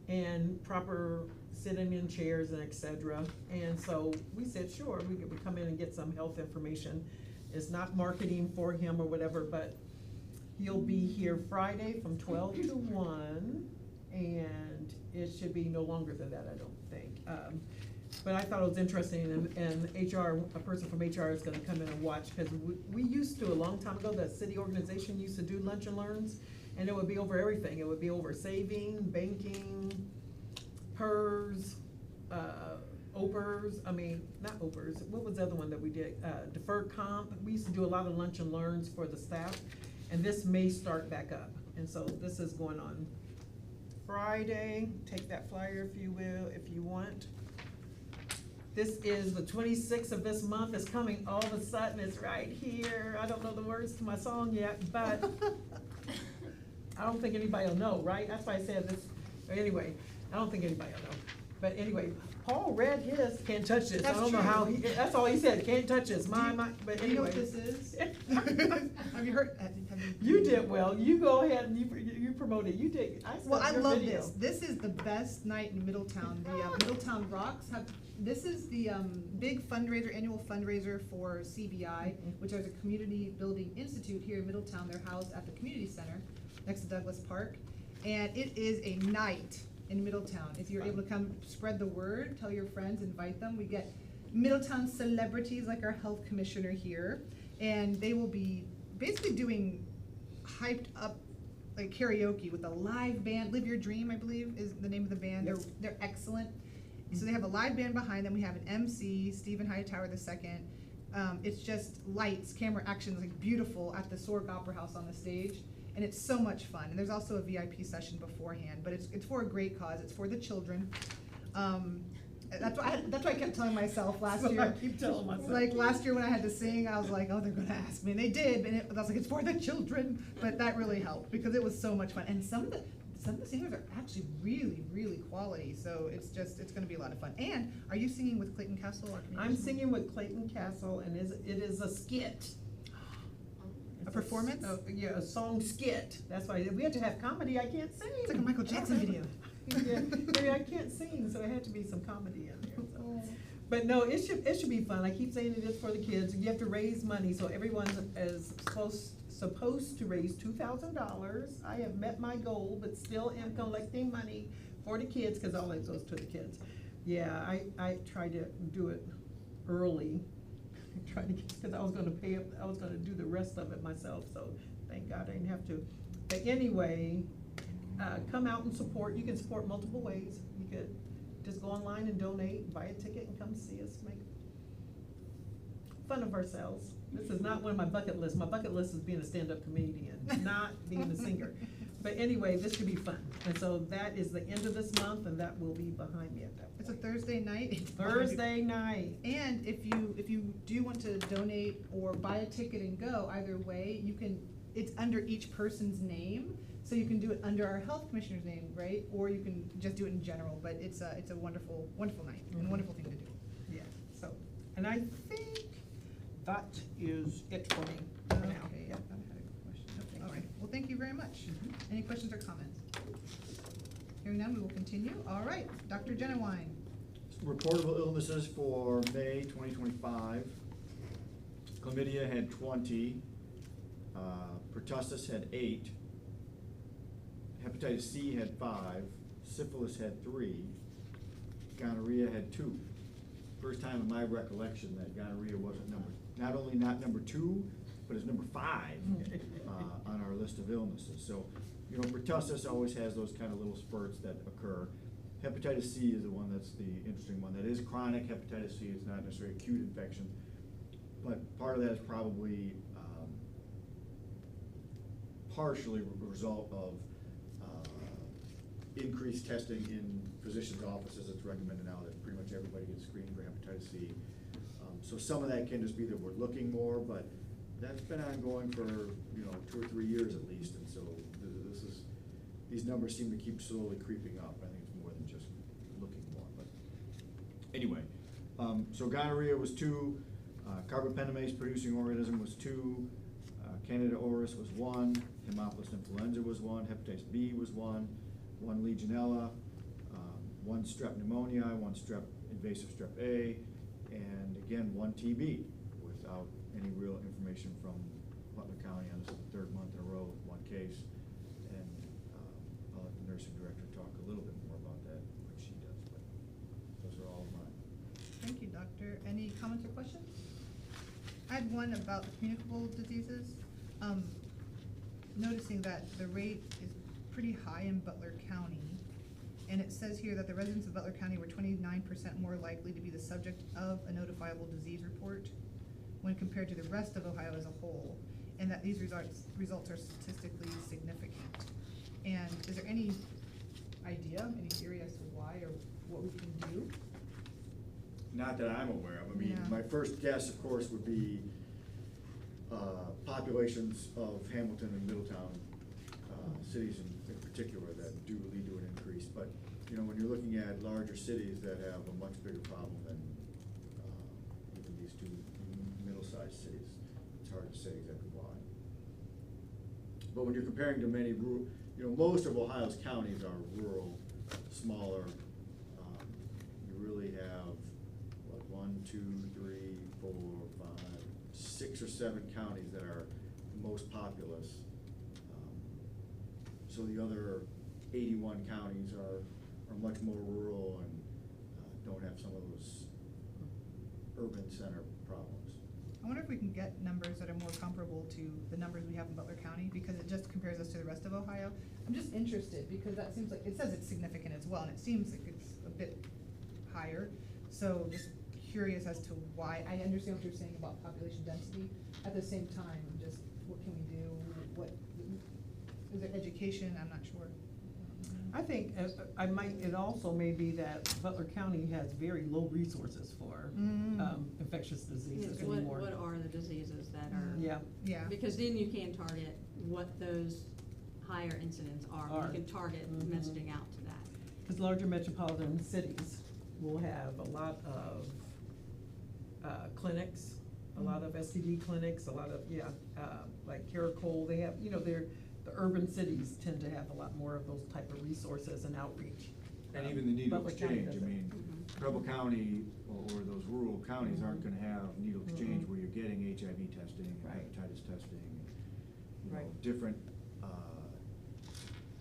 and proper sitting in chairs and et cetera. And so we said, sure, we could come in and get some health information. It's not marketing for him or whatever, but he'll be here Friday from 12 to 1, and it should be no longer than that, I don't think. But I thought it was interesting, and HR, a person from HR is gonna come in and watch, because we used to, a long time ago, the city organization used to do lunch and learns, and it would be over everything. It would be over saving, banking, PERS, OPERS, not OPERS, what was the other one that we did? Deferred comp. We used to do a lot of lunch and learns for the staff, and this may start back up. And so this is going on Friday. Take that flyer if you will, if you want. This is the 26th of this month. It's coming all of a sudden. It's right here. I don't know the words to my song yet, but I don't think anybody will know, right? That's why I said this. Anyway, I don't think anybody will know. But anyway, Paul read his, can't touch this, I That's don't know true. how that's all he said, can't touch this, my, but Do you know anyway. what this is? Have you heard, have You did well, you go ahead and you promote it, you did, I Well, saw I your love video. this. This is the best night in Middletown. The Middletown Rocks have, this is the big fundraiser, annual fundraiser for CBI, which is a community building institute here in Middletown. They're housed at the community center next to Douglas Park. And it is a night in Middletown. If you're able to come, spread the word, tell your friends, invite them. We get Middletown celebrities like our health commissioner here. And they will be basically doing hyped up like karaoke with a live band. Live Your Dream, I believe, is the name of the band. Yep. They're excellent. So they have a live band behind them. We have an MC, Stephen Hightower II. It's just lights, camera action, like beautiful at the Sorg Opera House on the stage. And it's so much fun. And there's also a VIP session beforehand, but it's for a great cause. It's for the children. That's why I kept telling myself last That's what year. I keep telling myself. Like last year when I had to sing, I was like, oh, they're gonna ask me, and they did. And I was like, it's for the children. But that really helped because it was so much fun. And some of the singers are actually really, really quality. So it's gonna be a lot of fun. And are you singing with Clayton Castle? Our community I'm singer? singing with Clayton Castle, and it is a skit. A performance? Yeah, a song skit, that's why, we had to have comedy, I can't sing. It's like a Michael Jackson video. Yeah, maybe I can't sing, so there had to be some comedy in there, so. But no, it should be fun, I keep saying it is for the kids, you have to raise money, so everyone's supposed to raise $2,000. I have met my goal, but still am collecting money for the kids, cause all that goes to the kids. Yeah, I tried to do it early, trying to get, cause I was gonna do the rest of it myself, so thank God I didn't have to. But anyway, come out and support. You can support multiple ways. You could just go online and donate, buy a ticket and come see us, make fun of ourselves. This is not one of my bucket lists. My bucket list is being a stand-up comedian, not being a singer. But anyway, this should be fun. And so that is the end of this month, and that will be behind me at that point. It's a Thursday night. Thursday night. And if you do want to donate or buy a ticket and go, either way, you can, it's under each person's name. So you can do it under our health commissioner's name, right? Or you can just do it in general, but it's a wonderful, wonderful night and a wonderful thing to do. Yeah, so, and I think that is it for me for now. Okay, Yep. I had a question. Thank All you. right, well, thank you very much. Mhm. Any questions or comments? Hearing none, we will continue. All right, Dr. Genowine. Reportable illnesses for May 2025. Chlamydia had 20. Pertussis had 8. Hepatitis C had 5. Syphilis had 3. Gonorrhea had 2. First time in my recollection that gonorrhea wasn't not only not number 2, but it's number 5 on our list of illnesses. So, you know, pertussis always has those kind of little spurts that occur. Hepatitis C is the one that's the interesting one. That is chronic hepatitis C. It's not necessarily acute infection, but part of that is probably partially a result of increased testing in physicians' offices. It's recommended now that pretty much everybody gets screened for hepatitis C. So some of that can just be that we're looking more, but that's been ongoing for 2 or 3 years at least, and so these numbers seem to keep slowly creeping up. I think it's more than just looking more, but anyway. So gonorrhea was 2, carbapenemase producing organism was 2, Candida auris was 1, Haemophilus influenza was 1, hepatitis B was 1 Legionella, 1 strep pneumonia, 1 invasive strep A, and again 1 TB, without any real information from Butler County on this is the 3rd month in a row with 1 case. And I'll let the nursing director talk a little bit more about that, like she does, but those are all of mine. Thank you, doctor. Any comments or questions? I had one about the communicable diseases. Noticing that the rate is pretty high in Butler County. And it says here that the residents of Butler County were 29% more likely to be the subject of a notifiable disease report when compared to the rest of Ohio as a whole, and that these results are statistically significant. And is there any idea, any theory as to why or what we can do? Not that I'm aware of. I mean, Yeah. my first guess, of course, would be populations of Hamilton and Middletown cities in particular that do lead to an increase. But you know, when you're looking at larger cities that have a much bigger problem than, even these two middle-sized cities, it's hard to say exactly why. But when you're comparing to many rural, you know, most of Ohio's counties are rural, smaller. You really have, what, 1, 2, 3, 4, 5, 6 or 7 counties that are most populous. So the other 81 counties are much more rural and don't have some of those urban center problems. I wonder if we can get numbers that are more comparable to the numbers we have in Butler County, because it just compares us to the rest of Ohio. I'm just interested, because that seems like, it says it's significant as well, and it seems like it's a bit higher. So just curious as to why. I understand what you're saying about population density. At the same time, just what can we do? What, is there education? I'm not sure. I think it also may be that Butler County has very low resources for, infectious diseases Yes, anymore. what are the diseases that are? Yeah. Yeah. Because then you can target what those higher incidents are. You can target messaging out to that. Because larger metropolitan cities will have a lot of, clinics, a lot of STD clinics, a lot of, like Caracol, they have, you know, the urban cities tend to have a lot more of those type of resources and outreach. And even the needle Butler County exchange, I doesn't. mean, Preble County or those rural counties aren't gonna have needle exchange where you're getting HIV testing, and Right. hepatitis testing, and, you know, Right. different,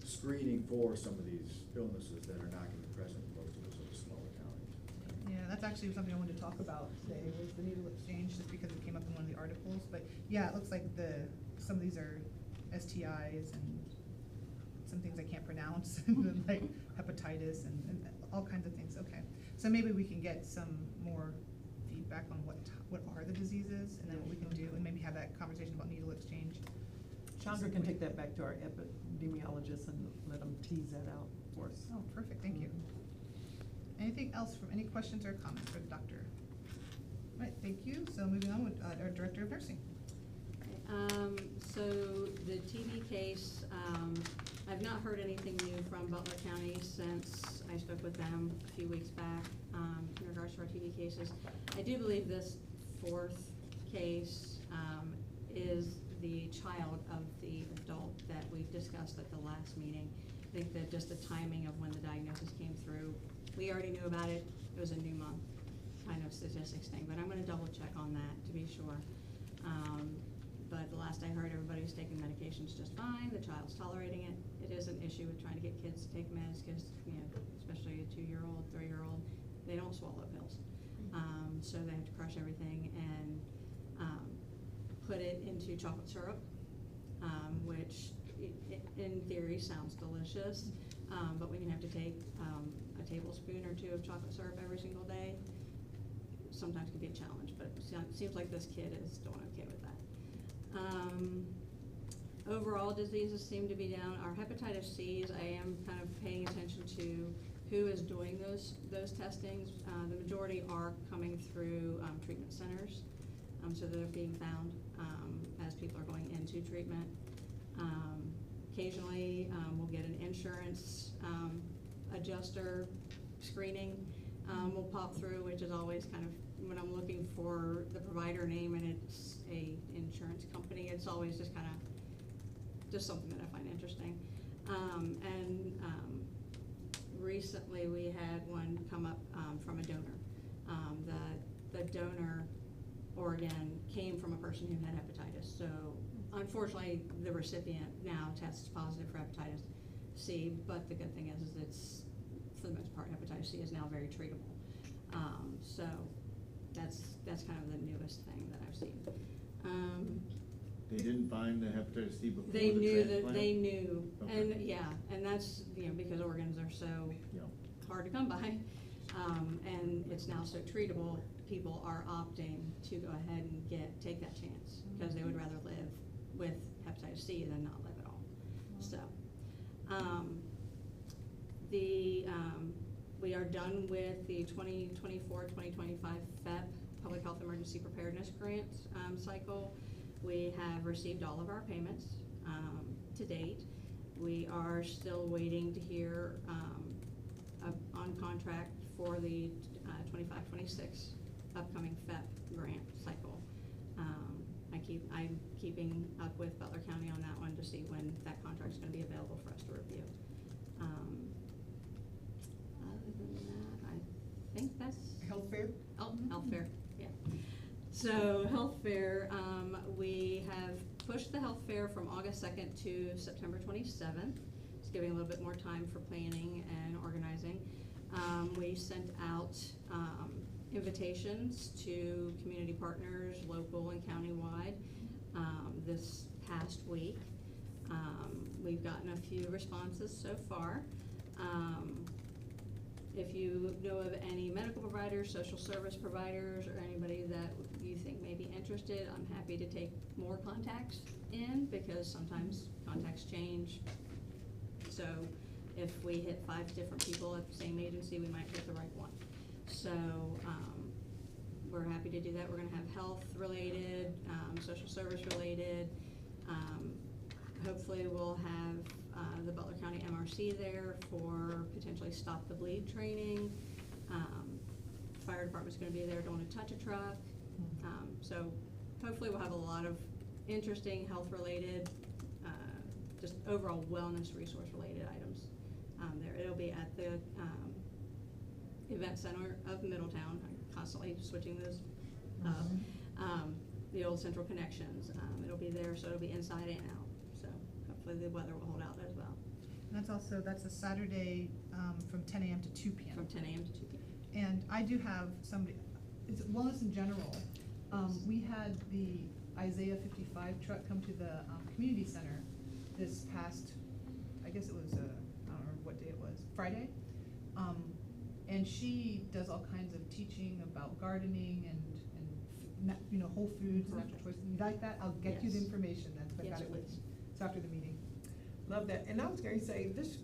screening for some of these illnesses that are not gonna be present in most of those other smaller counties. Yeah, that's actually something I wanted to talk about today, was the needle exchange, just because it came up in one of the articles. But yeah, it looks like some of these are STIs and some things I can't pronounce, like hepatitis and all kinds of things. Okay, so maybe we can get some more feedback on what are the diseases, and then what we can do, and maybe have that conversation about needle exchange. Chandra can take that back to our epidemiologists and let them tease that out for us. Oh, perfect, thank you. Anything else any questions or comments for the doctor? All right, thank you. So moving on with our Director of Nursing. So the TB case, I've not heard anything new from Butler County since I spoke with them a few weeks back, in regards to our TB cases. I do believe this 4th case, is the child of the adult that we discussed at the last meeting. I think that just the timing of when the diagnosis came through, we already knew about it. It was a new month kind of statistics thing, but I'm gonna double check on that to be sure. But the last I heard, everybody's taking medications just fine, the child's tolerating it. It is an issue with trying to get kids to take meds, because, you know, especially a 2-year-old, 3-year-old, they don't swallow pills. So they have to crush everything and put it into chocolate syrup, which in theory sounds delicious, but when you have to take a tablespoon or 2 of chocolate syrup every single day, sometimes can be a challenge, but it seems like this kid is doing okay with that. Overall diseases seem to be down. Our hepatitis C's, I am kind of paying attention to who is doing those testings. The majority are coming through treatment centers, so they're being found as people are going into treatment. Occasionally, we'll get an insurance adjuster screening will pop through, which is always kind of, when I'm looking for the provider name and it's a insurance company, it's always just kind of, just something that I find interesting. Recently we had one come up from a donor. The donor organ came from a person who had hepatitis. So unfortunately, the recipient now tests positive for hepatitis C, but the good thing is it's, for the most part, hepatitis C is now very treatable. So that's kind of the newest thing that I've seen. They didn't find the hepatitis C before They the knew transplant? they knew, Okay. and yeah, and that's, you know, because organs are so Yeah. hard to come by, and it's now so treatable, people are opting to go ahead and take that chance, because they would rather live with hepatitis C than not live at all. So, we are done with the 2024-2025 FEP, Public Health Emergency Preparedness Grant cycle. We have received all of our payments to date. We are still waiting to hear on contract for the 25-26 upcoming FEP grant cycle. I'm keeping up with Butler County on that one to see when that contract's gonna be available for us to review. Other than that, I think that's. Health fair? Oh, health fair, yeah. So health fair, we have pushed the health fair from August 2nd to September 27th. It's giving a little bit more time for planning and organizing. We sent out invitations to community partners, local and countywide, this past week. We've gotten a few responses so far. If you know of any medical providers, social service providers, or anybody that you think may be interested, I'm happy to take more contacts in, because sometimes contacts change. So if we hit 5 different people at the same agency, we might hit the right one. So we're happy to do that. We're gonna have health related, social service related. Hopefully we'll have the Butler County MRC there for potentially stop the bleed training. Fire department's gonna be there, don't wanna touch a truck. So hopefully we'll have a lot of interesting health related, just overall wellness resource related items there. It'll be at the event center of Middletown. I'm constantly switching those up. The old Central Connections, it'll be there, so it'll be inside and out. So hopefully the weather will hold out as well. And that's a Saturday, from 10 a.m. to 2 p.m. From 10 a.m. to 2 p.m. And I do have somebody, it's wellness in general. We had the Isaiah 55 truck come to the community center this past, I guess it was, I don't remember what day it was, Friday. And she does all kinds of teaching about gardening and whole foods, natural choices. You like that? I'll get you the Yes. information. That's what I got Yes, it with. please. It's after the meeting. Love that. And I was going to say, this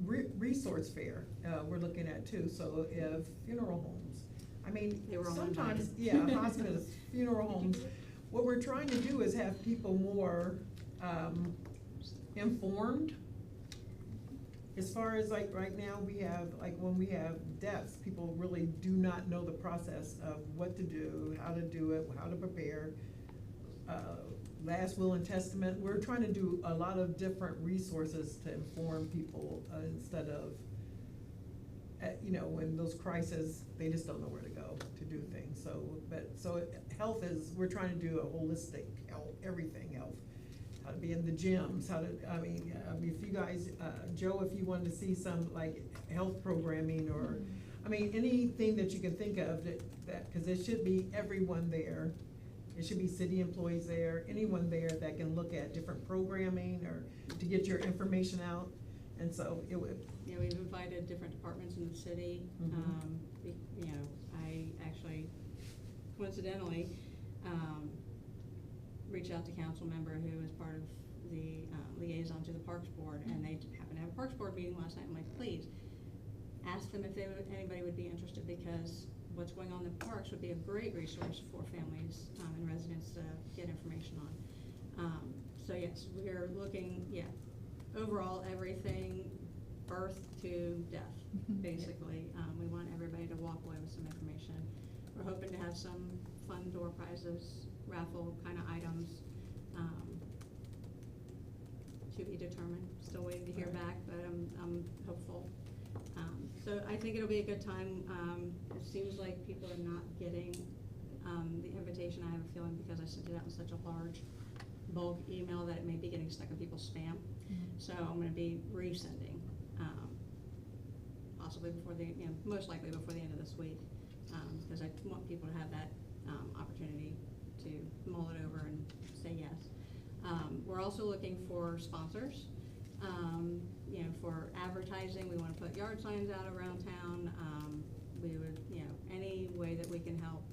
resource fair, we're looking at too. So if funeral homes, I mean, They were all sometimes, invited. yeah, hospice, funeral homes, what we're trying to do is have people more informed. As far as like right now, we have, like when we have deaths, people really do not know the process of what to do, how to do it, how to prepare. Last will and testament, we're trying to do a lot of different resources to inform people instead of, when those crises, they just don't know where to go to do things. So health is, we're trying to do a holistic health, everything health. How to be in the gyms, if you guys, Joe, if you wanted to see some like health programming or, anything that you can think of that, cause it should be everyone there. It should be city employees there, anyone there that can look at different programming or to get your information out. And so it would. Yeah, we've invited different departments in the city. I actually coincidentally, reached out to council member who is part of the liaison to the Parks Board, and they happened to have a Parks Board meeting last night. I'm like, please, ask them if anybody would be interested, because what's going on in the parks would be a great resource for families and residents to get information on. So yes, we're looking, overall everything, birth to death, basically. We want everybody to walk away with some information. We're hoping to have some fun door prizes, raffle kind of items, to be determined. Still waiting to hear back, but I'm hopeful. So I think it'll be a good time. It seems like people are not getting the invitation. I have a feeling because I sent it out in such a large bulk email that it may be getting stuck in people's spam. So I'm going to be resending, possibly before most likely before the end of this week, because I want people to have that opportunity to mull it over and say yes. We're also looking for sponsors. For advertising, we want to put yard signs out around town. We would, any way that we can help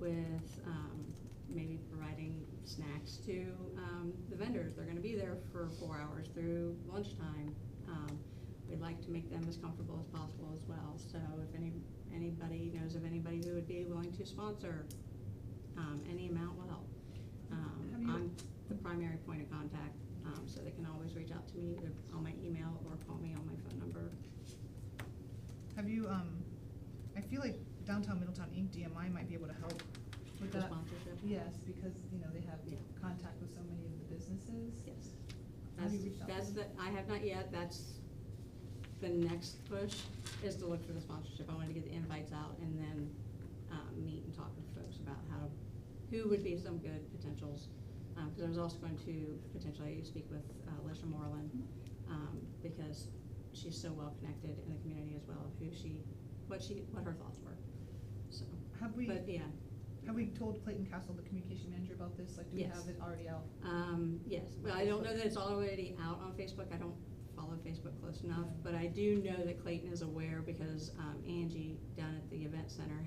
with maybe providing snacks to the vendors. They're going to be there for 4 hours through lunchtime. We'd like to make them as comfortable as possible as well. So if anybody knows of anybody who would be willing to sponsor, any amount will help. I'm the primary point of contact, so they can always reach out to me either on my email or call me on my phone number. Have you, I feel like Downtown Middletown Inc., DMI might be able to help with For that. sponsorship? Yes, because, they have Yeah. contact with so many of the businesses. Yes. Have you reached out to That's them? I have not yet, that's the next push, is to look for the sponsorship. I wanted to get the invites out and then, meet and talk with folks about who would be some good potentials. Cause I was also going to potentially speak with, Lisha Moreland, because she's so well connected in the community as well, what her thoughts were, so. Have we, But, yeah. have we told Clayton Castle, the communication manager, about this? Like, do we Yes. have it already out? Yes, but I don't know that it's already out on Facebook, I don't follow Facebook close enough, but I do know that Clayton is aware because, Angie down at the event center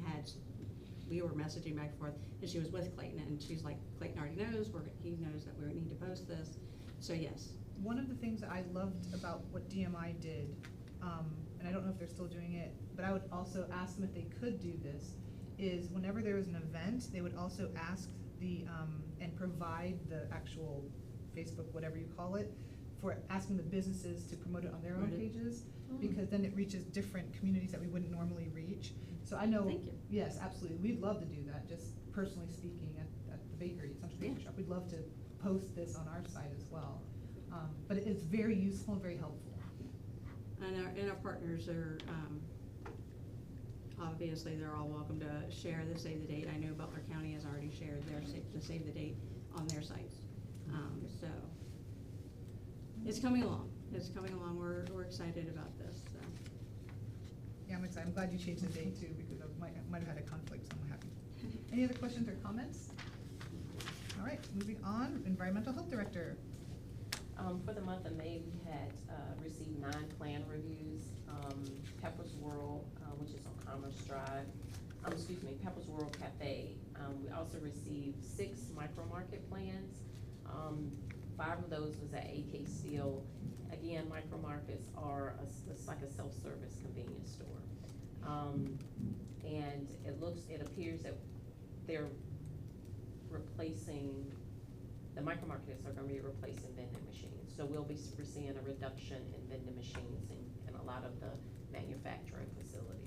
we were messaging back and forth, and she was with Clayton, and she's like, Clayton already knows, he knows that we need to post this, so yes. One of the things that I loved about what DMI did, and I don't know if they're still doing it, but I would also ask them if they could do this, is whenever there was an event, they would also ask and provide the actual Facebook, whatever you call it, for asking the businesses to promote it on their own Promote it. pages, Oh. because then it reaches different communities that we wouldn't normally reach. So I know. Thank you. Yes, absolutely, we'd love to do that, just personally speaking, at the bakery, Central Bakery Yeah. Shop, we'd love to post this on our site as well. But it's very useful and very helpful. And our partners are, obviously, they're all welcome to share the save the date. I know Butler County has already shared the save the date on their sites. So, it's coming along. We're excited about this, so. Yeah, I'm excited, I'm glad you changed the date too, because I might have had a conflict, so I'm happy. Any other questions or comments? All right, moving on, Environmental Health Director. For the month of May, we had received 9 plan reviews. Pepper's World, which is on Commerce Drive, Pepper's World Cafe. We also received 6 micro market plans. 5 of those was at AK Steel. Again, micro markets are it's like a self-service convenience store. And it appears that they're replacing, the micro markets are gonna be replacing vending machines. So we'll be seeing a reduction in vending machines in a lot of the manufacturing facilities.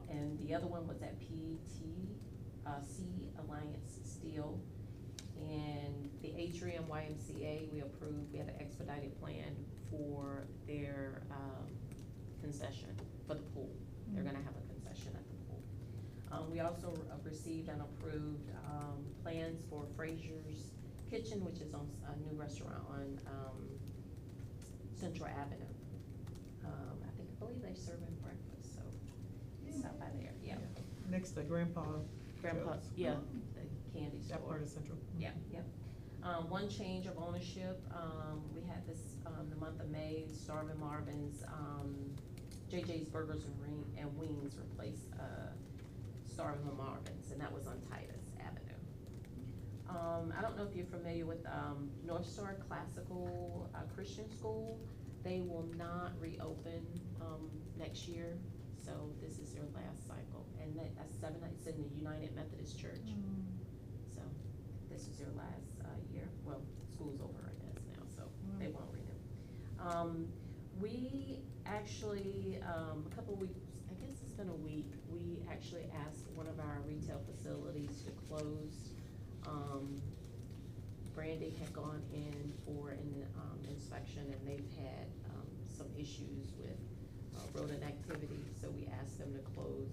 And the other one was at C Alliance Steel. And the Atrium YMCA, we approved, we had an expedited plan for their concession for the pool. They're gonna have a concession at the pool. We also received and approved plans for Fraser's Kitchen, which is on a new restaurant on Central Avenue. I believe they're serving breakfast, so stop by there, yeah. Next to Grandpa. Grandpa, Joe's. yeah, the candy store. That part of Central. Yeah, yep. One change of ownership, we had this, the month of May, Starvin' Marvin's, JJ's Burgers and Wings replaced, Starvin' Marvin's, and that was on Titus Avenue. I don't know if you're familiar with, North Star Classical, Christian School. They will not reopen, next year, so this is their last cycle, and that's 7 nights in the United Methodist Church. So, this is their last, year, well, school's over, I guess, now, so they won't renew. We actually, a couple weeks, I guess it's been a week, we actually asked one of our retail facilities to close. Brandy had gone in for an, inspection, and they've had, some issues with, rodent activity, so we asked them to close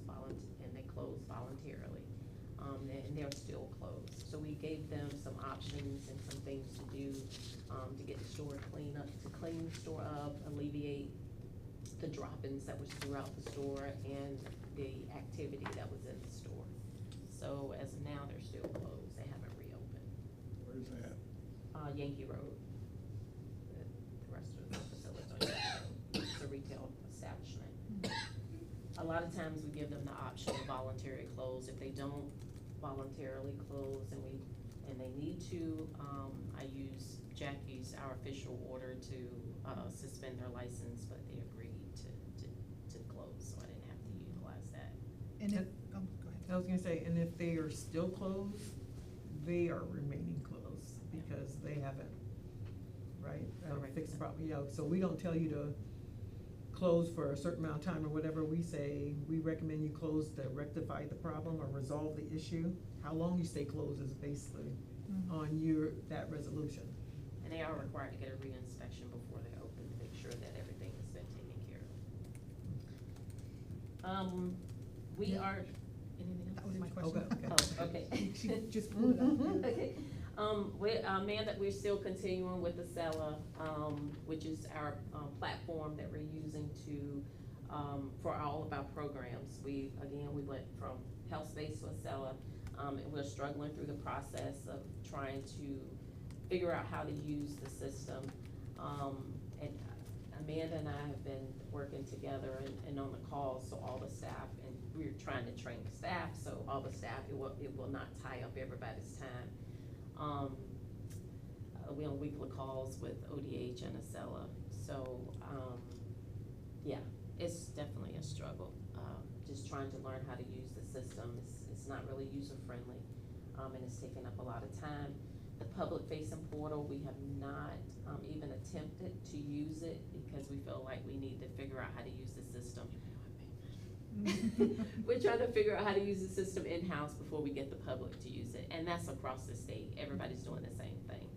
and they closed voluntarily. And they're still closed. So we gave them some options and some things to do, to get the store clean the store up, alleviate the drop-ins that was throughout the store and the activity that was in the store. So as of now, they're still closed, they haven't reopened. Where's that? Yankee Road. The rest of the facility on Yankee Road. It's a retail establishment. A lot of times we give them the option of voluntary close. If they don't voluntarily close and they need to, I use Jackie's, our official order to suspend their license, but they agreed to close, so I didn't have to utilize that. And if, go ahead. I was gonna say, and if they are still closed, they are remaining closed because they haven't, right? Correct. Fixed the problem, so we don't tell you to close for a certain amount of time or whatever, we say, we recommend you close to rectify the problem or resolve the issue. How long you stay closed is basically on that resolution. And they are required to get a re-inspection before they open to make sure that everything has been taken care of. We Yeah. are, anything else? That was my question. Oh, okay. She just pulled it out. Okay, Amanda, we're still continuing with Acela, which is our, platform that we're using to, for all of our programs. We went from Health Space to Acela, and we're struggling through the process of trying to figure out how to use the system. And Amanda and I have been working together and on the calls, so all the staff, and we're trying to train the staff, so all the staff, it will not tie up everybody's time. We on weekly calls with ODH and Acela, so, yeah, it's definitely a struggle. Just trying to learn how to use the system, it's not really user-friendly, and it's taking up a lot of time. The public-facing portal, we have not even attempted to use it because we feel like we need to figure out how to use the system. We're trying to figure out how to use the system in-house before we get the public to use it, and that's across the state. Everybody's doing the same thing.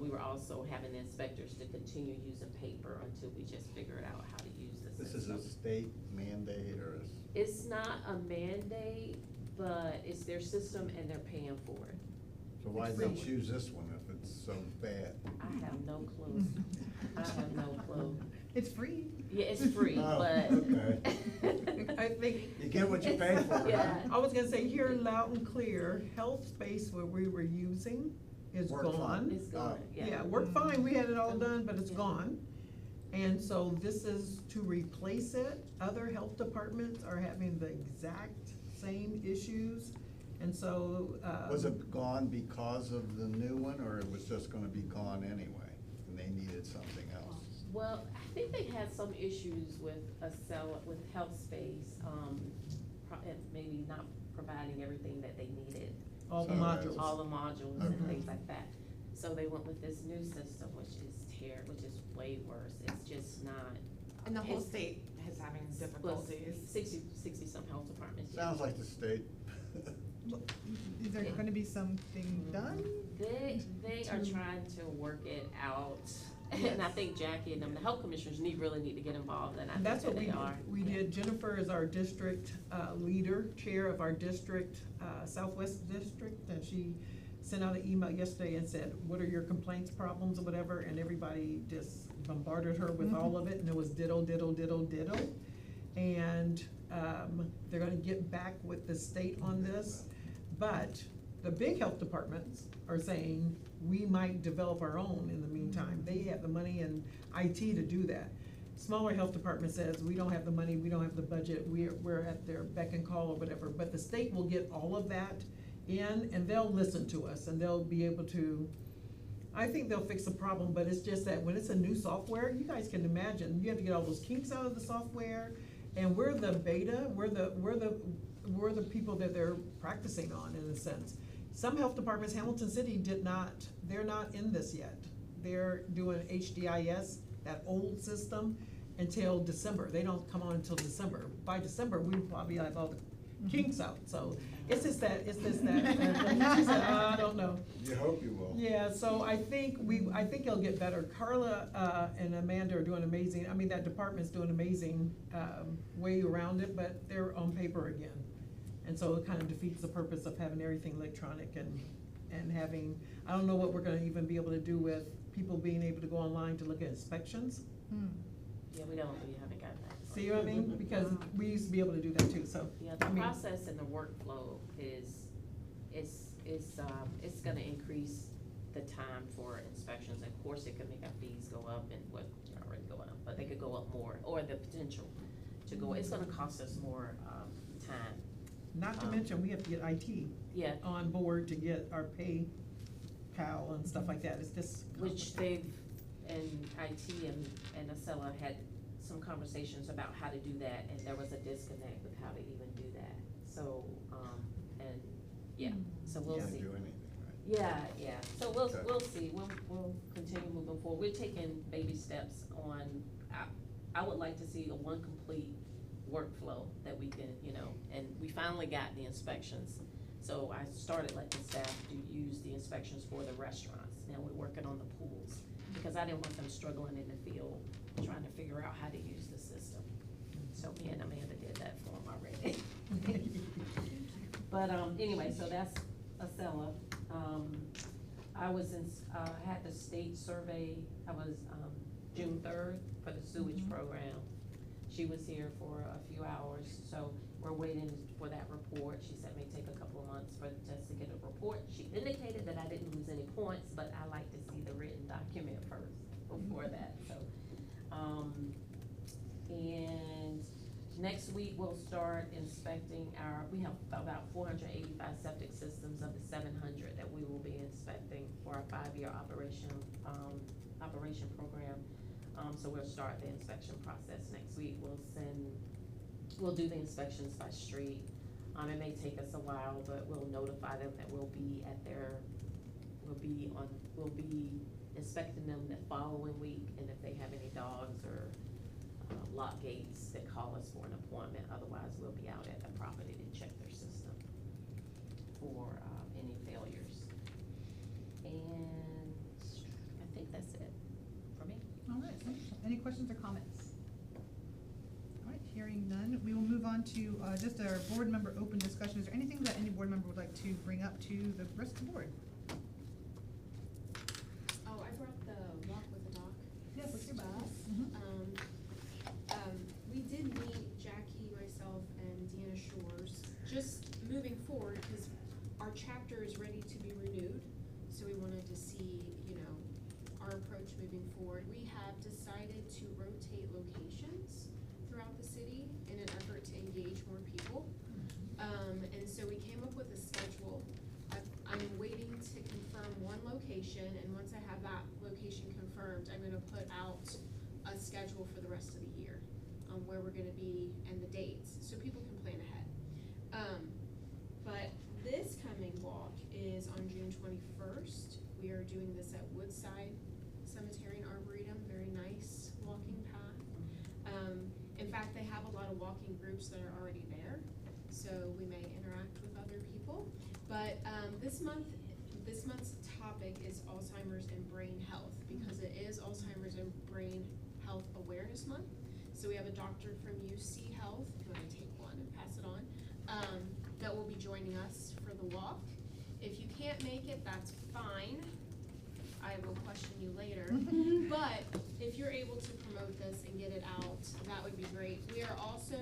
We were also having the inspectors to continue using paper until we just figured out how to use the This system. is a state mandate or It's not a mandate, but it's their system and they're paying for it. so why It's don't free. you use this one if it's so bad? I have no clue. I have no clue. It's free. Yeah, it's free, Oh, but. okay. I think, You get what you pay for, huh? Yeah. I was gonna say here loud and clear, Health Space where we were using is Worked fine. gone. It's gone, yeah. Yeah, worked fine, we had it all done, but it's gone. And so this is to replace it. Other health departments are having the exact same issues. And so, Was it gone because of the new one, or it was just gonna be gone anyway, and they needed something else? Well, I think they had some issues with with Health Space, and maybe not providing everything that they needed. all the So, modules. All the modules and Okay. things like that. So they went with this new system, which is way worse. It's just not. And the whole it's- state is having well, difficulties. 60 some health departments. yeah. Sounds like the state. Is there gonna be something done? They are trying to work it out, and I think Jackie and them, the health commissioners really need to get involved, and I And think that's that what they are. we did. Jennifer is our district leader, chair of our district, Southwest District, and she sent out an email yesterday and said, what are your complaints, problems, or whatever, and everybody just bombarded her with all of it, and it was ditto, ditto, ditto, ditto. And they're gonna get back with the state on this, but the big health departments are saying, we might develop our own in the meantime. They have the money and IT to do that. Smaller health department says, we don't have the money, we don't have the budget, we're at their beck and call or whatever, but the state will get all of that in, and they'll listen to us, and they'll be able to, I think they'll fix the problem, but it's just that when it's a new software, you guys can imagine, you have to get all those kinks out of the software, and we're the beta, we're the people that they're practicing on, in a sense. Some health departments, Hamilton City they're not in this yet. They're doing HDIS, that old system, until December. They don't come on until December. By December, we probably have all the kinks out, so it's just that. She said, I don't know. You hope you will. Yeah, so I think it'll get better. Carla, and Amanda are doing amazing, I mean, that department's doing amazing, way around it, but they're on paper again. And so it kind of defeats the purpose of having everything electronic and having, I don't know what we're gonna even be able to do with people being able to go online to look at inspections. Yeah, we haven't gotten that. See what I mean? Because we used to be able to do that too, so. Yeah, the I mean, process and the workflow it's gonna increase the time for inspections. Of course, it could make our fees go up, and they're already going up, but they could go up more, or the potential to go, it's gonna cost us more, time. Not to mention, we have to get IT Yeah, on board to get our pay pal and stuff like that. It's just. which they've, and IT and Acela had some conversations about how to do that, and there was a disconnect with how to even do that. So, and, yeah, so we'll Can't see. do anything, right? Yeah, so we'll Okay. see, we'll continue moving forward. We're taking baby steps on, I would like to see a one complete workflow that we can, and we finally got the inspections. So I started letting the staff use the inspections for the restaurants. Now we're working on the pools, because I didn't want them struggling in the field, trying to figure out how to use the system. So me and Amanda did that for them already. But, anyway, so that's Acela. I was had the state survey, I was, June 3rd for the sewage program. She was here for a few hours, so we're waiting for that report. She said it may take a couple of months for us to get a report. She indicated that I didn't lose any points, but I like to see the written document first before that, so. And next week we'll start inspecting we have about 485 septic systems of the 700 that we will be inspecting for our 5-year operation program. So we'll start the inspection process next week. We'll do the inspections by street. It may take us a while, but we'll notify them that we'll be inspecting them the following week, and if they have any dogs or lock gates, that call us for an appointment. Otherwise, we'll be out at the property to check their system for any failures. And I think that's it for me. All right, any questions or comments? All right, hearing none, we will move on to just our board member open discussion. Is there anything that any board member would like to bring up to the rest of the board? Oh, I brought the walk with the doc. Yes, let's hear about it. stuff. We did meet Jackie, myself, and Deanna Shores, just moving forward, because our chapter is ready to be renewed, so we wanted to see, our approach moving forward. We have decided to rotate locations throughout the city in an effort to engage more people. And so we came up with a schedule. I'm waiting to confirm one location, and once I have that location confirmed, I'm gonna put out a schedule for the rest of the year, where we're gonna be and the dates, so people can plan ahead. But this coming walk is on June 21st. We are doing this at Woodside Cemetery and Arboretum, very nice walking path. In fact, they have a lot of walking groups that are already there, so we may interact with other people. But this month's topic is Alzheimer's and brain health, because it is Alzheimer's and brain health awareness month. So we have a doctor from UC Health, if you want to take one and pass it on, that will be joining us for the walk. If you can't make it, that's fine. I will question you later. But if you're able to promote this and get it out, that would be great. We are also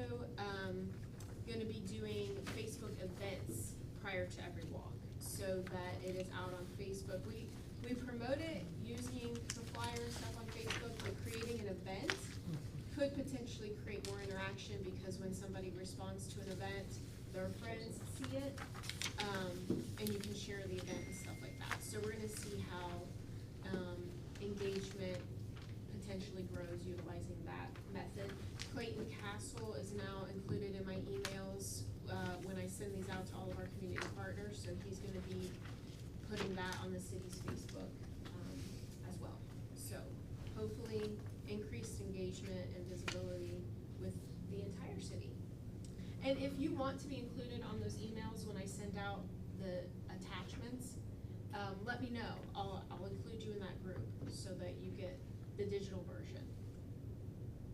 going to be doing Facebook events prior to every walk, so that it is out on Facebook. We promote it using the flyer and stuff on Facebook, but creating an event could potentially create more interaction, because when somebody responds to an event, their friends see it, and you can share the event and stuff like that. So we're gonna see how engagement potentially grows utilizing that method. Clayton Castle is now included in my emails when I send these out to all of our community partners, so he's gonna be putting that on the city's Facebook as well. So hopefully increased engagement and visibility with the entire city. And if you want to be included on those emails when I send out the attachments, let me know. I'll include you in that group so that you get the digital version.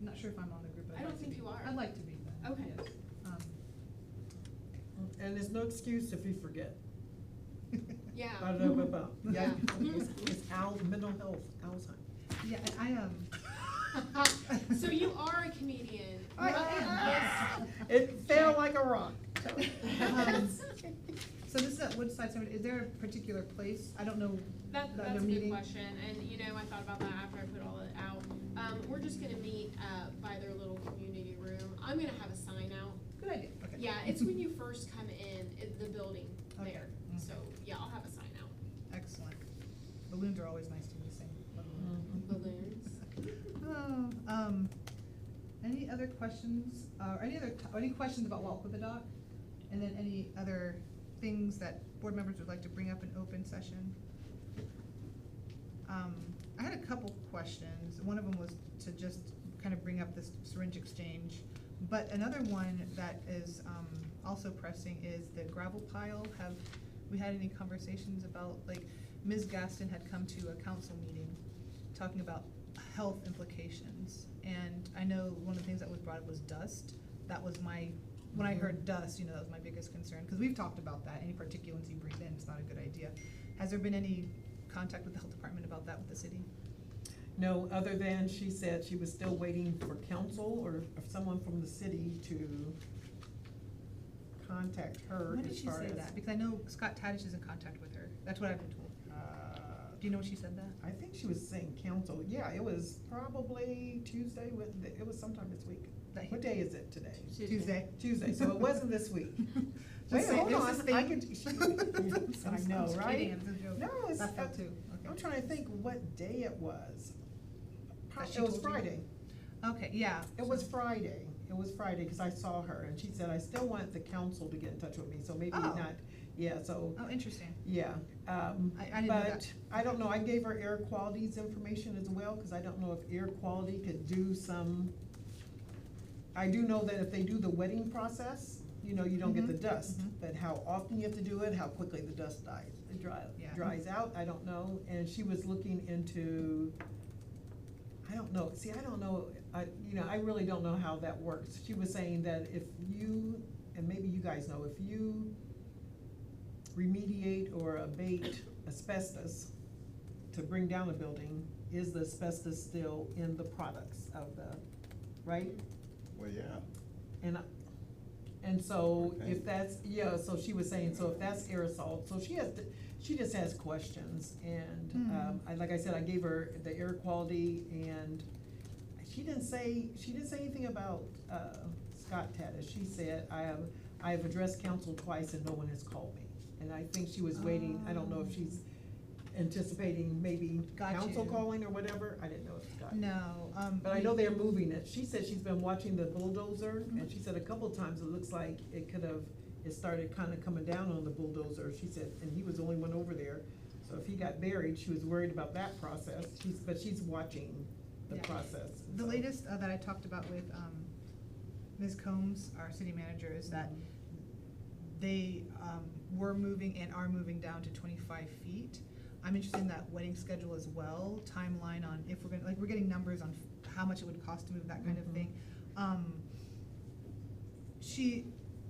I'm not sure if I'm on the group, but I don't think you are. I'd like to be then. Okay. Yes. And there's no excuse if you forget. Yeah. I don't know about, Yeah. It's mental health, Alzheimer's. Yeah, and So you are a comedian. I am. It fell like a rock. So this is at Woodside Cemetery. Is there a particular place? I don't know. That's the a meeting. good question, and I thought about that after I put all it out. We're just gonna meet by their little community room. I'm gonna have a sign out. Good idea. Okay. Yeah, it's when you first come in, the building Okay. there. So yeah, I'll have a sign out. Excellent. Balloons are always nice to be seen. Balloons. Oh, any other questions? Any questions about Walk with the Doc? And then any other things that board members would like to bring up in open session? I had a couple questions. One of them was to just kind of bring up this syringe exchange. But another one that is, also pressing is the gravel pile. Have we had any conversations about, like, Ms. Gaston had come to a council meeting talking about health implications. And I know one of the things that was brought up was dust. That was when I heard dust, that was my biggest concern, because we've talked about that. Any particulates you breathe in, it's not a good idea. Has there been any contact with the health department about that with the city? No, other than she said she was still waiting for council or someone from the city to contact her When did as she far say as. that? Because I know Scott Tadish is in contact with her. That's what I've been told. Do you know when she said that? I think she was saying council, yeah, it was probably Tuesday, it was sometime this week. That he- What day is it today? Tuesday. Tuesday, so it wasn't this week. Wait, Just saying, hold there's on, this thing- I could, I know, I'm right? kidding, it's a joke. No, it's, I felt too, okay. I'm trying to think what day it was. That she It was told you? Friday. Okay, yeah. It was Friday, cause I saw her, and she said, I still want the council to get in touch with me, so maybe Oh. not, yeah, so, Oh, interesting. yeah. I didn't know that. But, I don't know, I gave her air quality's information as well, cause I don't know if air quality could do some, I do know that if they do the wetting process, you don't get the Mhm, dust, mhm. but how often you have to do it, how quickly the dust Yeah. dries out, I don't know, and she was looking into, I don't know, see, I don't know, I really don't know how that works. She was saying that if you, and maybe you guys know, if you remediate or abate asbestos to bring down a building, is the asbestos still in the products of the, right? Well, yeah. And so Okay. if that's, yeah, so she was saying, so if that's aerosol, so she just has questions, and, Hmm. like I said, I gave her the air quality, and she didn't say anything about, Scott Tadish. She said, I have addressed council twice and no one has called me, and I think she was waiting, I don't know if she's anticipating maybe Got council you. calling or whatever, I didn't know if Scott. No, But I know they're moving it. She said she's been watching the bulldozer, Mhm. and she said a couple of times it looks like it started kinda coming down on the bulldozer. She said, and he was the only one over there, so if he got buried, she was worried about that process. But she's watching the Yeah. process. The so. latest that I talked about with Ms. Combs, our city manager, is that they were moving and are moving down to 25 feet. I'm interested in that wedding schedule as well, timeline on if we're gonna, like, we're getting numbers on how much it would cost to move, that kind of Mhm. thing.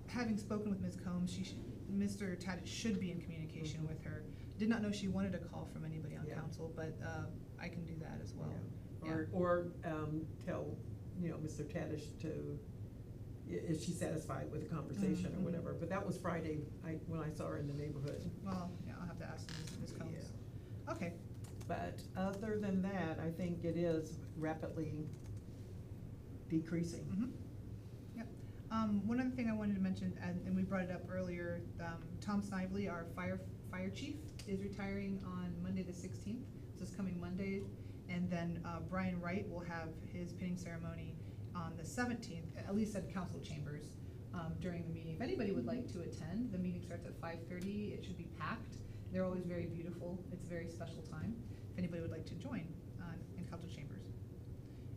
Having spoken with Ms. Combs, Mr. Tadish should be in communication Mhm. with her. Did not know she wanted a call from anybody on Yeah. council, but I can do that as well. Yeah. Or tell, Mr. Tadish is she satisfied with the conversation or Mhm. whatever, but that was Friday, when I saw her in the neighborhood. Well, yeah, I'll have to ask Ms. Combs. Yeah. Okay, But other than that, I think it is rapidly decreasing. mm-hmm. Yep. One other thing I wanted to mention, and we brought it up earlier, Tom Snively, our fire chief, is retiring on Monday the 16th, so it's coming Monday. And then, Brian Wright will have his pinning ceremony on the 17th, at least at council chambers, during the meeting. If anybody would like to attend, the meeting starts at 5:30, it should be packed. They're always very beautiful, it's a very special time, if anybody would like to join, in council chambers.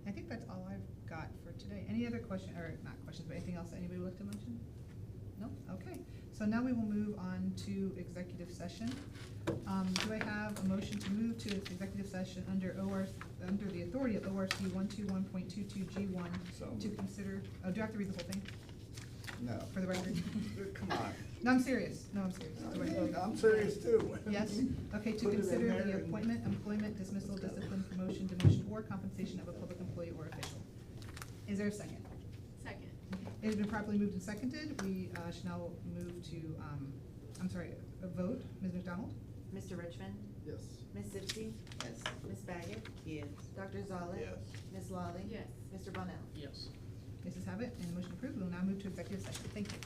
I think that's all I've got for today. Any other question, or not questions, but anything else that anybody would like to mention? No? Okay. So now we will move on to executive session. Do I have a motion to move to executive session under the authority of ORC 121.22G1 So to moved. consider, do I have to read the whole thing No. for the record? Come on. No, I'm serious. No, I'm serious. Do I- I'm serious too. Yes, okay, to Put it in consider there the and- appointment, employment, dismissal, discipline, promotion, demotion, or compensation of a public employee or official. Is there a second? Second. It has been properly moved and seconded. We should now move to, a vote. Ms. McDonald? Mr. Richmond? Yes. Ms. Zipsey? Yes. Ms. Baggett? Yes. Dr. Zollett? Yes. Ms. Lawley? Yes. Mr. Bonnell? Yes. Yeses have it, and the motion approved. We will now move to executive session. Thank you.